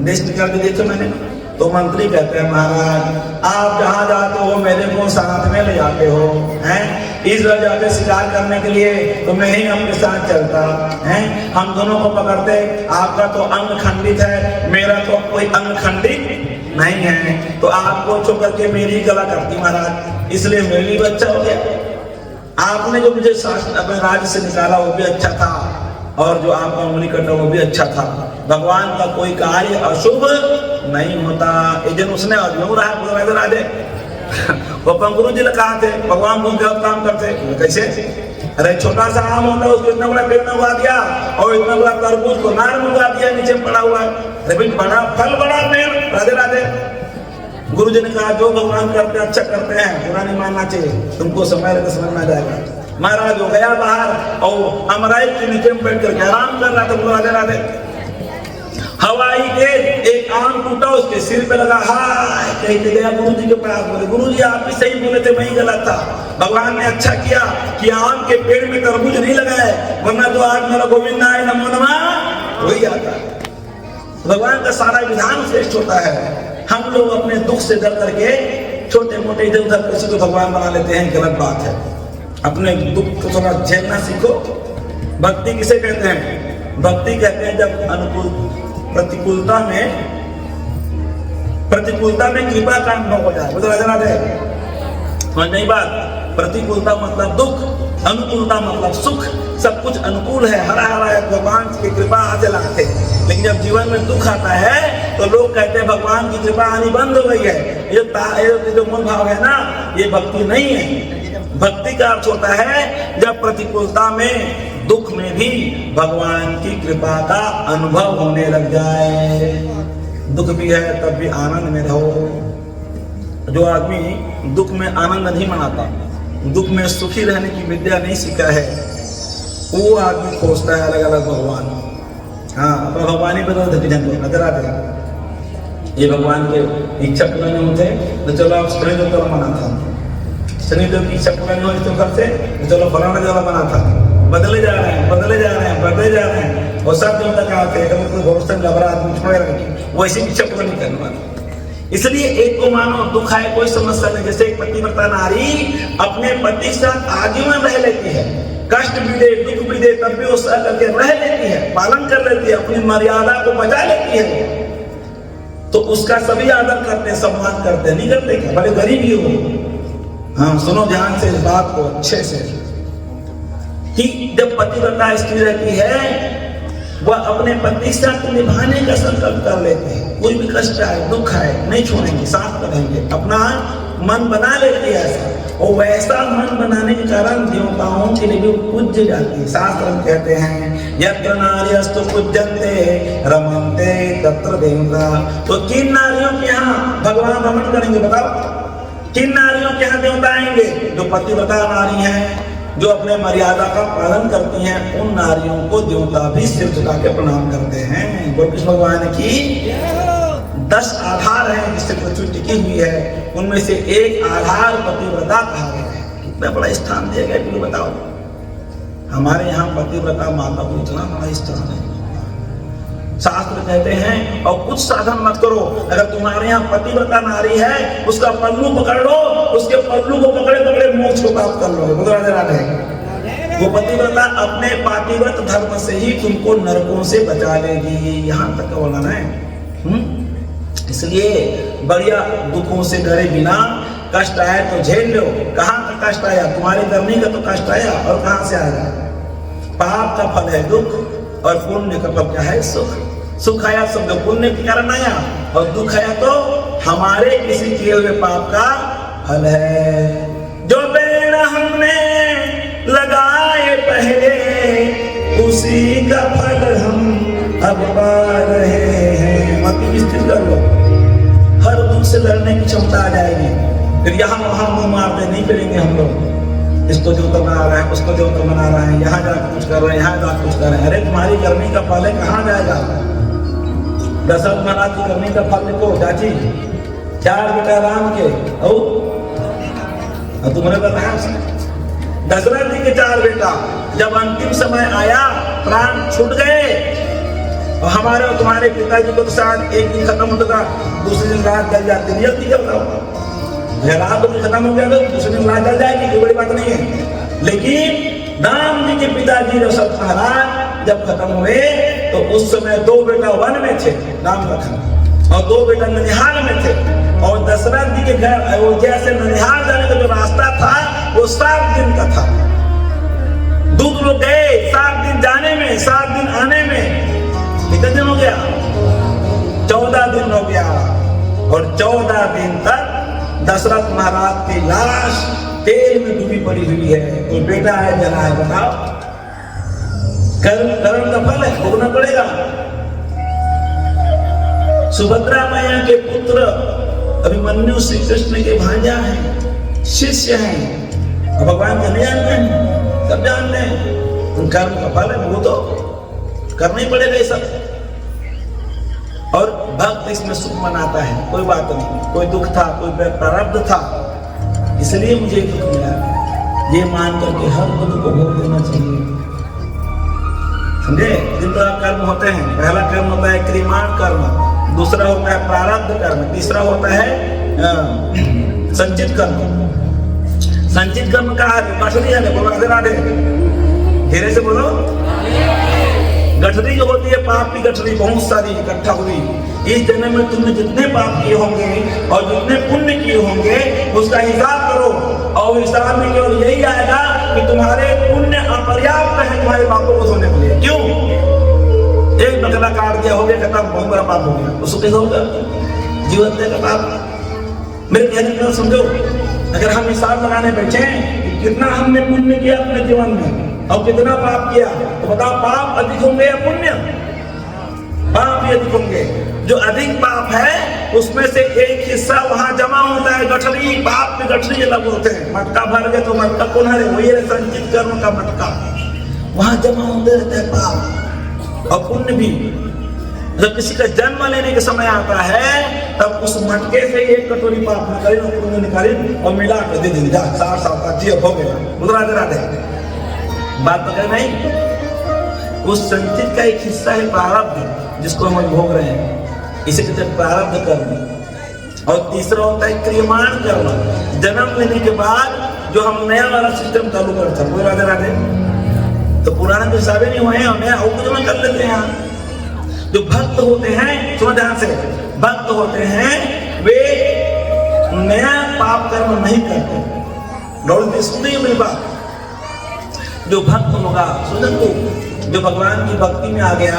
देश निकाल के दिए थे मैंने। तो मंत्री कहते हैं महाराज आप जहाँ जाते हो मेरे को साथ में ले जाते हो हैं, इस वजह जाते शिकार करने के लिए तो मैं ही आपके साथ चलता हैं, हम दोनों को पकड़ते, आपका तो अंग खंडित है, मेरा तो कोई अंग खंडित नहीं है, तो आपको छो करके मेरी गला करती महाराज, इसलिए मेरे लिए अच्छा हो गया। आपने जो मुझे अपने राज्य से निकाला वो भी अच्छा था, और जो आपका उंगली कटा वो भी अच्छा था। भगवान का कोई कार्य अशुभ नहीं होता। एक दिन उसने अजूर रहा राधे वो गुरु जी ने कहा थे भगवान को गलत काम करते, कैसे? अरे छोटा सा आम होता है उसको इतना बड़ा पेड़ में उगा दिया और इतना बड़ा तरबूज को नार में उगा दिया, नीचे पड़ा हुआ है। अरे भाई बड़ा फल बड़ा पेड़, राधे राधे। गुरु जी ने कहा जो भगवान करते अच्छा करते हैं, बुरा नहीं मानना चाहिए, तुमको समय रहते समझ में आ जाएगा। महाराज हो गया बाहर और अमराई के नीचे में बैठ करके आराम कर रहा था, राधे राधे। हवाई तेज एक आम टूटा उसके सिर पे लगा, हाय कहते गया गुरु जी के पास, बोले गुरु जी आप भी सही बोले थे, मैं ही गलत था, भगवान ने अच्छा किया कि आम के पेड़ में तरबूज नहीं लगाए, वरना तो आज मेरा गोविंद आए नमो नमः वही आता। भगवान का सारा विधान श्रेष्ठ होता है। हम लोग अपने दुख से डर करके छोटे मोटे इधर उधर किसी को भगवान बना लेते हैं, गलत बात है। अपने दुख को थोड़ा झेलना सीखो। भक्ति किसे कहते हैं? भक्ति कहते हैं जब प्रतिकूलता में कृपा का अनुभव हो जाए। मतलब राधे समझ नहीं बात? प्रतिकूलता मतलब दुख, अनुकूलता मतलब सुख। सब कुछ अनुकूल है, हरा हरा है, भगवान की कृपा हासिल आते। लेकिन जब जीवन में दुख आता है तो लोग कहते हैं भगवान की कृपा आनी बंद हो गई है। ये जो मूल भाव है ना, ये भक्ति नहीं है। भक्ति का अर्थ होता है जब प्रतिकूलता में दुख में भी भगवान की कृपा का अनुभव होने लग जाए। दुख भी है तब भी आनंद में रहो। जो आदमी दुख में आनंद नहीं मनाता, दुख में सुखी रहने की विद्या नहीं सीखा है, वो आदमी खोजता है अलग अलग भगवान। हाँ अपना भगवान ही बदल देते नजर आते हैं। ये भगवान के इच्छा पूरा नहीं होते तो चलो आप शनिदेव का मना था, शनिदेव की इच्छा पूरा नहीं हो तो घर से तो चलो फलाना जगह बना था। बदले जा रहे हैं, बदले जा रहे हैं, बदले जा रहे हैं। और सब देवता कहा थे कोई भरोसा घबरा आदमी छोड़े रहेंगे, वो ऐसी इच्छा पूरा नहीं करने वाला। इसलिए एक को मानो दुख है कोई समस्या नहीं। जैसे एक पतिव्रता नारी अपने पति के साथ आजीवन रह लेती है, कष्ट भी दे दुख भी दे तब भी वो सह करके रह लेती है, पालन कर लेती है, अपनी मर्यादा को बचा लेती है, तो उसका सभी आदर करते हैं, सम्मान करते हैं। नहीं करते क्या? भले गरीब ही हो। हाँ सुनो ध्यान से इस बात को अच्छे से कि जब पतिव्रता स्त्री रहती है वह अपने पति से निभाने का संकल्प कर लेते हैं। कोई भी कष्ट आए, दुख आए, नहीं छोड़ेंगे, साथ रहेंगे, अपना मन बना लेते हैं ऐसा। और वैसा मन बनाने के कारण देवताओं के लिए भी पूज्य जाती है। शास्त्र कहते हैं यत्र नार्यस्तु पूज्यन्ते रमन्ते तत्र देवता। तो किन नारियों के यहाँ भगवान रमन करेंगे बताओ? किन नारियों के यहाँ देवता आएंगे? जो पतिव्रता नारी हैं, जो अपने मर्यादा का पालन करती हैं, उन नारियों को देवता भी सिर झुका के प्रणाम करते हैं। बोल कृष्ण भगवान की 10 आधार हैं जिससे पृथ्वी टिकी हुई है, उनमें से एक आधार पतिव्रता कहा गया है। कितना बड़ा स्थान दिया गया है बताओ? हमारे यहाँ पतिव्रता माता को इतना बड़ा स्थान है। शास्त्र कहते हैं और कुछ साधन मत करो, अगर तुम्हारे यहाँ पतिव्रता नारी है उसका पल्लू पकड़ लो, उसके पल्लू को पकड़े पकड़े मोक्ष को प्राप्त कर लो। वो पतिव्रता अपने पातिव्रत धर्म से ही तुमको नरकों से बचा लेगी। यहाँ तक का वर्णन है। इसलिए बढ़िया दुखों से डरे बिना, कष्ट आए तो झेल लो। कहाँ का कष्ट आया? तुम्हारे करने का तो कष्ट आया, और कहाँ से आएगा? पाप का फल है दुख और पुण्य का फल क्या है? सुख। सुख आया सब पुण्य के कारण आया, और दुख आया तो हमारे किसी किए हुए पाप का फल है। जो पेड़ हमने लगाए पहले उसी का फल हम अब पा रहे हैं। मत स्थिर कर लो, हर दुख से लड़ने की क्षमता आ जाएगी। फिर यहाँ वहां मुंह मारते नहीं करेंगे हम लोग। इसको देवता बना रहा है, उसको देवता बना रहा है, यहाँ जाकर कुछ कर रहे हैं, यहाँ जाकर कुछ कर रहे हैं। अरे तुम्हारी करने का फल है, कहाँ जाएगा? दशरथ महाराज की करने का फल देखो चाची, 4 बेटा राम के, और तुमने बताया दशरथ जी के 4 बेटा। जब अंतिम समय आया, प्राण छूट गए, और हमारे और तुम्हारे पिताजी को तो शायद एक दिन खत्म होता था, दूसरे दिन रात जल जाती है। क्या बताओ? रात तो खत्म हो गया तो दूसरे दिन रात जल जाएगी, कोई बड़ी बात नहीं है। लेकिन राम जी के पिताजी दशरथ महाराज जब खत्म हुए तो उस समय 2 बेटा वन में थे, राम लखन, और 2 बेटा ननिहाल में थे। और दशरथ जी के घर अयोध्या से ननिहाल जाने का जो रास्ता था वो 7 दिन का था। दूध लोग गए 7 दिन जाने में, 7 दिन आने में। कितने दिन हो गया? 14 दिन हो गया। और 14 दिन तक दशरथ महाराज की लाश तेल में डूबी पड़ी हुई है। तो बेटा है जला है, बताओ? कर्म का फल है, भोगना पड़ेगा। सुभद्रा मैया के पुत्र अभिमन्यु श्री कृष्ण के भांजा हैं, शिष्य हैं, और भगवान को नहीं जानते हैं, सब जानते हैं। उन कर्म का फल है, वो तो करना ही पड़ेगा ये सब। और भक्त इसमें सुख मनाता है, कोई बात नहीं। कोई दुख था, कोई प्रारब्ध था, इसलिए मुझे दुख मिला, ये मान करके हर दुख को भोग देना चाहिए। समझे? 3 कर्म होते हैं। पहला कर्म होता है क्रियमाण कर्म, दूसरा होता है प्रारब्ध कर्म, तीसरा होता है संचित कर्म। संचित कर्म का गठरी है, बोलो राधे राधे, धीरे से बोलो। गठरी जो होती है पाप की गठरी, बहुत सारी इकट्ठा हुई। इस जन्म में तुमने जितने पाप किए होंगे और जितने पुण्य किए होंगे उसका हिसाब करो, और हिसाब में केवल यही आएगा कि तुम्हारे पुण्य अपर्याप्त है तुम्हारे पापों को धोने के लिए। क्यों? एक बकरा काट दिया, हो गया खत्म, बहुत बड़ा पाप हो गया। उसको कैसे होगा? जीव हत्या का पाप। मेरे कहने का समझो, अगर हम हिसाब लगाने बैठे कि कितना हमने पुण्य किया अपने जीवन में और कितना पाप किया, तो बताओ पाप अधिक होंगे या पुण्य? पाप ही अधिक होंगे। जो अधिक पाप है उसमें से एक हिस्सा वहां जमा होता है, गठरी। पाप में गठरी अलग होते हैं, मटका भर गए तो मटका कौन है? वही है संचित कर्म का मटका, वहां जमा होते रहते हैं पाप। और पुण्य भी जब किसी का जन्म लेने के समय आता है तब उस मटके से एक कटोरी पाप निकाली और पुण्य निकाली और मिला कर दे दी, 4 साल का जी हो गया। राधे राधे, बात पकड़ नहीं? उस संचित का एक हिस्सा है प्रारब्ध, जिसको हम भोग रहे हैं, इसे कहते हैं प्रारब्ध कर्म। और तीसरा होता है क्रियमाण कर्म, जन्म लेने के बाद जो हम नया वाला सिस्टम चालू करते हैं। राधे राधे, तो पुराना तो हिसाब नहीं हुए हैं, और नया और कर लेते हैं। जो भक्त होते हैं, सुनो ध्यान से, भक्त होते हैं वे नया पाप कर्म नहीं करते। सुनते ही मेरी बात, जो भक्त होगा सुनन को जो भगवान की भक्ति में आ गया,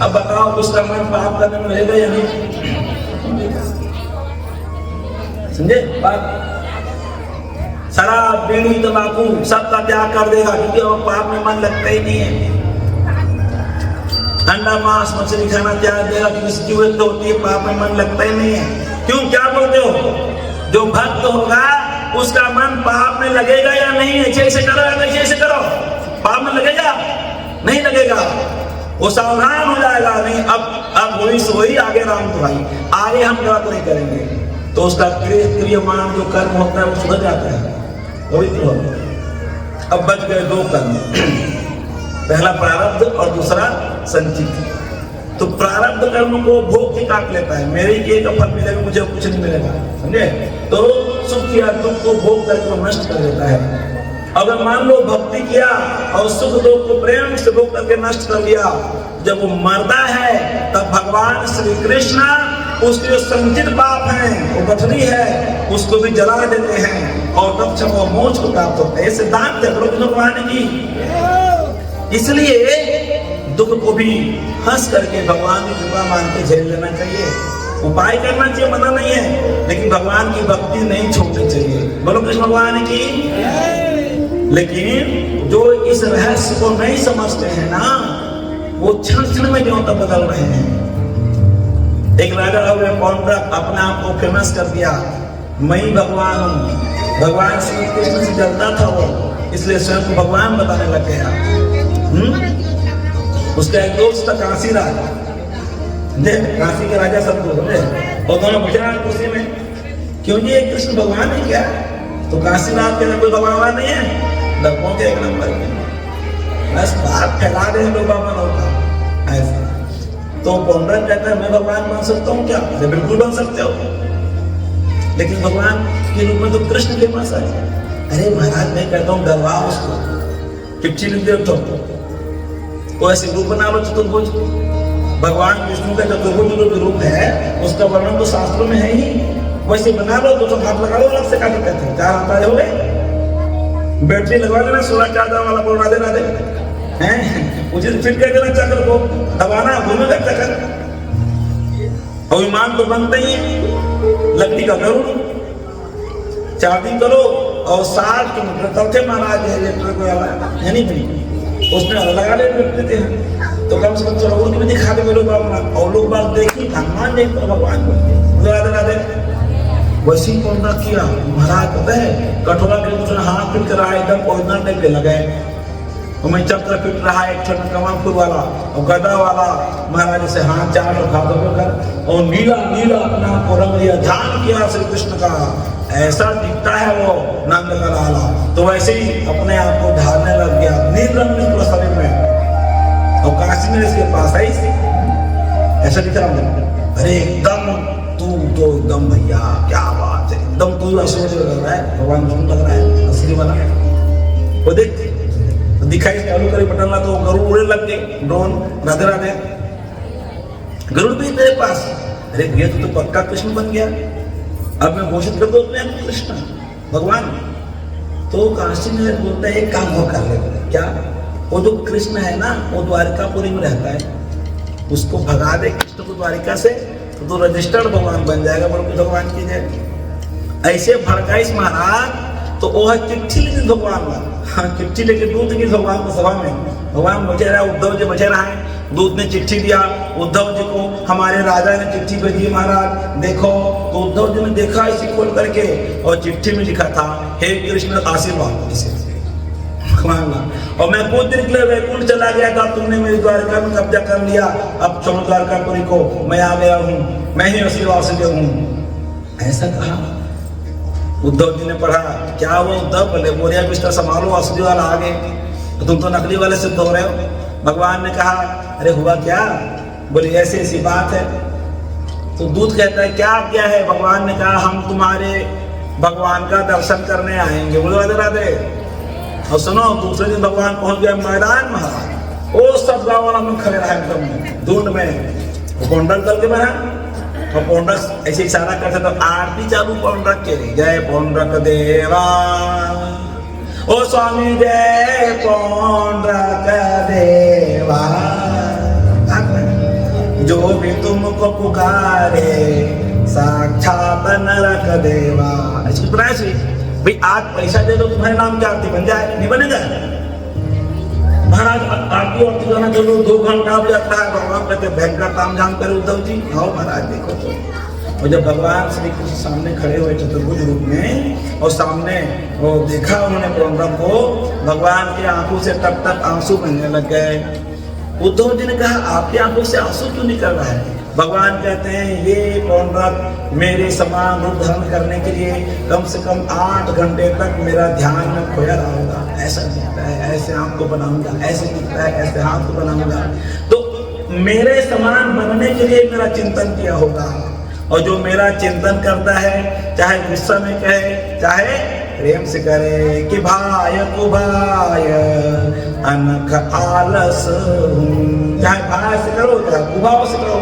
अब बताओ उसका मन पाप करने में रहेगा या नहीं? समझे बात? शराब, बीड़ी, तंबाकू सबका त्याग कर देगा, क्योंकि वो पाप में मन लगता ही नहीं है। अंडा, मांस, मछली खाना त्याग देगा, क्योंकि इसकी वजह होती है, पाप में मन लगता ही नहीं है। क्यों, क्या बोलते हो? जो भक्त होगा उसका मन पाप में लगेगा या नहीं? ऐसे करो, ऐसे करो, पाप में लगेगा? नहीं लगेगा, वो सावधान हो जाएगा। नहीं, अब वही सोई, आगे राम तो भाई, आगे हम गलत नहीं करेंगे, तो उसका क्रियमान जो कर्म होता है वो सुधर जाता है, पवित्र होता है। अब बच गए दो कर्म, पहला प्रारब्ध और दूसरा संचित। तो प्रारब्ध कर्म को भोग के काट लेता है, मेरे एक का फल मिलेगा, मुझे कुछ नहीं मिलेगा, समझे? तो सुख या दुख को भोग करके नष्ट कर देता है। अगर मान लो भक्ति किया और सुख दुख को प्रेम से भोग करके नष्ट कर दिया, जब वो मरता है तब भगवान श्री कृष्ण उसके जो संचित पाप हैं, वो गठरी है, उसको भी जला देते हैं और तब जब वो मोक्ष को प्राप्त होता है। ये सिद्धांत है भगवान की। इसलिए दुख को भी हंस करके भगवान की कृपा मान के झेल लेना चाहिए। उपाय करना चाहिए, मना नहीं है, लेकिन भगवान की भक्ति नहीं छोड़नी चाहिए। बोलो कृष्ण भगवान की। लेकिन जो इस रहस्य को नहीं समझते हैं ना, वो क्षण क्षण में ज्यों तक बदल रहे हैं। एक राजा पौंड्रक अपने आप को फेमस कर दिया, मैं भगवान हूं। भगवान श्री कृष्ण से जलता था वो, इसलिए स्वयं को भगवान बताने लग गया। उसका एक दोस्त था काशी राज, काशी के राजा सब और दोनों बैठे कुर्सी में, क्यों जी एक कृष्ण भगवान है क्या? तो काशी राज के कोई भगवान नहीं है, डरपों के एक नंबर के, बस बात फैला रहे हैं लोग होता ऐसा। तो पौंड्रक कहता है मैं भगवान बन सकता हूँ क्या? बिल्कुल बन सकते हो, लेकिन भगवान के रूप में तो कृष्ण के पास आए। अरे महाराज मैं कहता हूँ डरवा उसको, चिट्ठी लिख दे तो ऐसे रूप बना लो चतुर्भुज। भगवान विष्णु का चतुर्भुज जो रूप है उसका वर्णन तो शास्त्रों में है ही, वैसे बना लो तो हाथ लगा लो, अलग से काटे कहते हैं। चार हाथ हो गए, बैटरी लगवा देना, 16 चार्जर वाला बोल राधे राधे हैं, मुझे फिट कर देना चक्र को, दबाना घूमेगा चक्र। और विमान तो बनते ही लकड़ी का गरुड़, चार्जिंग करो और 60 किलोमीटर तक थे महाराज इलेक्ट्रिक वाला है नहीं भाई, उसने लगा लेते हैं। तो कम से कम चलो भी दिखा दे लोग अपना, और लोग बात देखी हनुमान देख कर भगवान को राधे राधे। वैसे ही कौन किया महाराज, पता है कठोरा के दूसरा हाथ फिट कर रहा है, एकदम पौधना टाइप के लगे, तो मैं चक्र फिट रहा है, एक छोटा कमालपुर वाला और गदा वाला महाराज से हाथ चार और हाथों कर, और नीला नीला अपना को रंग लिया, ध्यान किया श्री कृष्ण का, ऐसा दिखता है वो नंद का लाला। तो वैसे ही अपने आप को ढालने लग गया, नील रंग निकला शरीर में, और काशी में इसके पास आई ऐसा दिख रहा हूँ। अरे एकदम तू तो एकदम भैया क्या बात है, एकदम तू असली लग रहा है, भगवान विष्णु लग रहा है असली वाला। वो देख दिखाई चालू करे बटन ला तो गरुड़ उड़े लग गए, ड्रोन राधे राधे, गरुड़ भी तेरे पास। अरे भैया तू तो पक्का कृष्ण बन गया, अब मैं घोषित कर दो अपने कृष्ण भगवान। तो काशी में बोलता है एक काम और कर ले, क्या? वो जो कृष्ण है ना वो द्वारिकापुरी में रहता है, उसको भगा दे कृष्ण को द्वारिका से, तो रजिस्टर्ड भगवान बन जाएगा। बोलो भगवान की जय। ऐसे भड़काइस महाराज तो वो है चिट्ठी लिखी भगवान का, हाँ चिट्ठी लेके दूत की भगवान को सभा में, भगवान बचे रहा, उद्धव जी बचे रहा है, दूत ने चिट्ठी दिया उद्धव जी को, हमारे राजा ने चिट्ठी भेजी महाराज देखो। तो उद्धव जी ने देखा इसे खोल करके, और चिट्ठी में लिखा था हे कृष्ण आशीर्वाद इसे भगवान का, और मैं कुछ दिन के लिए वैकुंठ चला गया था, तुमने मेरी द्वारका में कब्जा कर लिया, अब छोड़ो द्वारकापुरी को, मैं आ गया हूँ, मैं ही असली वासुदेव हूँ, ऐसा कहा। उद्धव जी ने पढ़ा, क्या हुआ उद्धव? बोले बोरिया बिस्तर संभालो, असली वाला आ गए, तो तुम तो नकली वाले सिद्ध हो रहे हो। भगवान ने कहा अरे हुआ क्या? बोले ऐसी ऐसी बात है। तो दूत कहता है क्या है? भगवान ने कहा हम तुम्हारे भगवान का दर्शन करने आएंगे। बोले राधे राधे। और सुनो दूसरे दिन भगवान पहुंच गए मैदान महाराज, वो सब गाँव वाला में खड़े रहा एकदम धुंध में, पौंड्रक दल के बना, और पौंड्रक ऐसे इशारा करते तो आरती चालू पौंड्रक के, जय पौंड्रक देवा, ओ स्वामी जय पौंड्रक देवा। बार जो भी तुमको पुकारे साक्षात नरक देवा। इसकी प्राइस भाई आज पैसा दे दो तुम्हारे नाम की आरती बन जाए, नहीं बनेगा? महाराज आरती और जाना चलो 2 घंटा हो जाता है, भगवान कहते भयंकर काम झाम करे उद्धव जी। आओ महाराज देखो तो। और जब भगवान श्री कृष्ण सामने खड़े हुए चतुर्भुज रूप में और सामने वो देखा उन्होंने पौंड्रक को, भगवान की आंखों से टप टप आंसू बहने लग गए। उद्धव जी ने कहा आपकी आंखों से आंसू क्यों निकल रहा है? भगवान कहते हैं ये पौंड्रक मेरे समान रूप धारण करने के लिए कम से कम 8 घंटे तक मेरा ध्यान में खोया रहा होगा। ऐसा दिखता है, ऐसे आंख को बनाऊंगा, ऐसे दिखता है, ऐसे हाथ को बनाऊंगा। तो मेरे समान बनने के लिए मेरा चिंतन किया होगा। और जो मेरा चिंतन करता है, चाहे गुस्सा में कहे चाहे प्रेम से करे कि भाय को भाय अनख आलस, चाहे भाय से करो चाहे कुभाव से करो,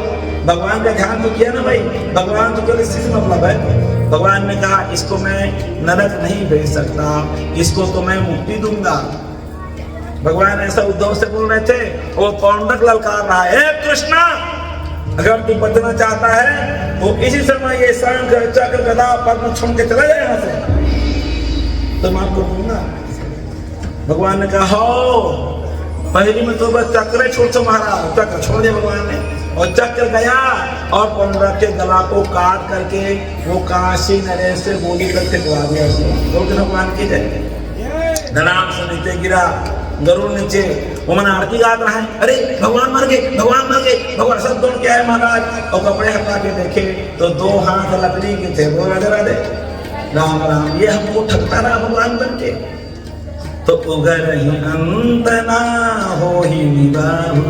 भगवान का ध्यान तो किया ना भाई। भगवान तो केवल इसी से मतलब है। भगवान ने कहा इसको मैं नरक नहीं भेज सकता, इसको तो मैं मुक्ति दूंगा। भगवान ऐसा उद्धव से बोल रहे थे और पौंड्रक ललकार रहा है, कृष्णा अगर तू बचना चाहता है तो इसी समय ये शंख चक्र गदा पद्म छोड़ के चला जाए यहाँ से, तो मैं आपको दूंगा। भगवान ने कहा हो पहली में तो बस चक्र छोड़ दो महाराज। चक्र छोड़ दिया भगवान ने और चक्र गया और पौंड्रक के गला को काट करके वो काशी नरेश से बोली करके दबा दिया। बोलते भगवान की जय। धनाम से नीचे गिरा, गरुड़ नीचे, वो मन आरती गा रहा है, अरे भगवान मर गए, भगवान मर गए, भगवान सब दौड़ के आए महाराज। और कपड़े हटा के देखे तो 2 हाथ लकड़ी के थे। वो राधे राधे राम राम, ये हमको ठगता रहा भगवान बन के। तो उगर ही अंत ना हो ही निबाहु,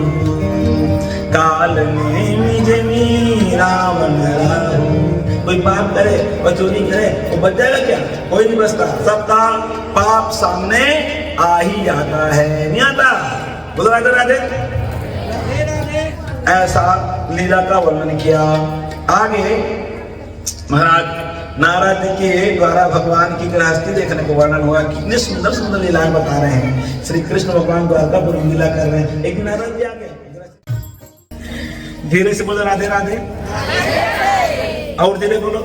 काल में मिजमी रावण राहु। कोई पाप करे और चोरी करे वो बच जाएगा क्या? कोई नहीं बचता। सबका पाप सामने आ ही जाता है, नहीं आता? बोलो राधे राधे। ऐसा लीला का वर्णन किया। आगे महाराज नारद जी के द्वारा भगवान की गृहस्थी देखने को वर्णन हुआ। कितने सुंदर सुंदर लीलाएं बता रहे हैं। श्री कृष्ण भगवान द्वारकापुर लीला कर रहे हैं। एक नारद जी आगे धीरे से बोलो राधे राधे, और धीरे बोलो।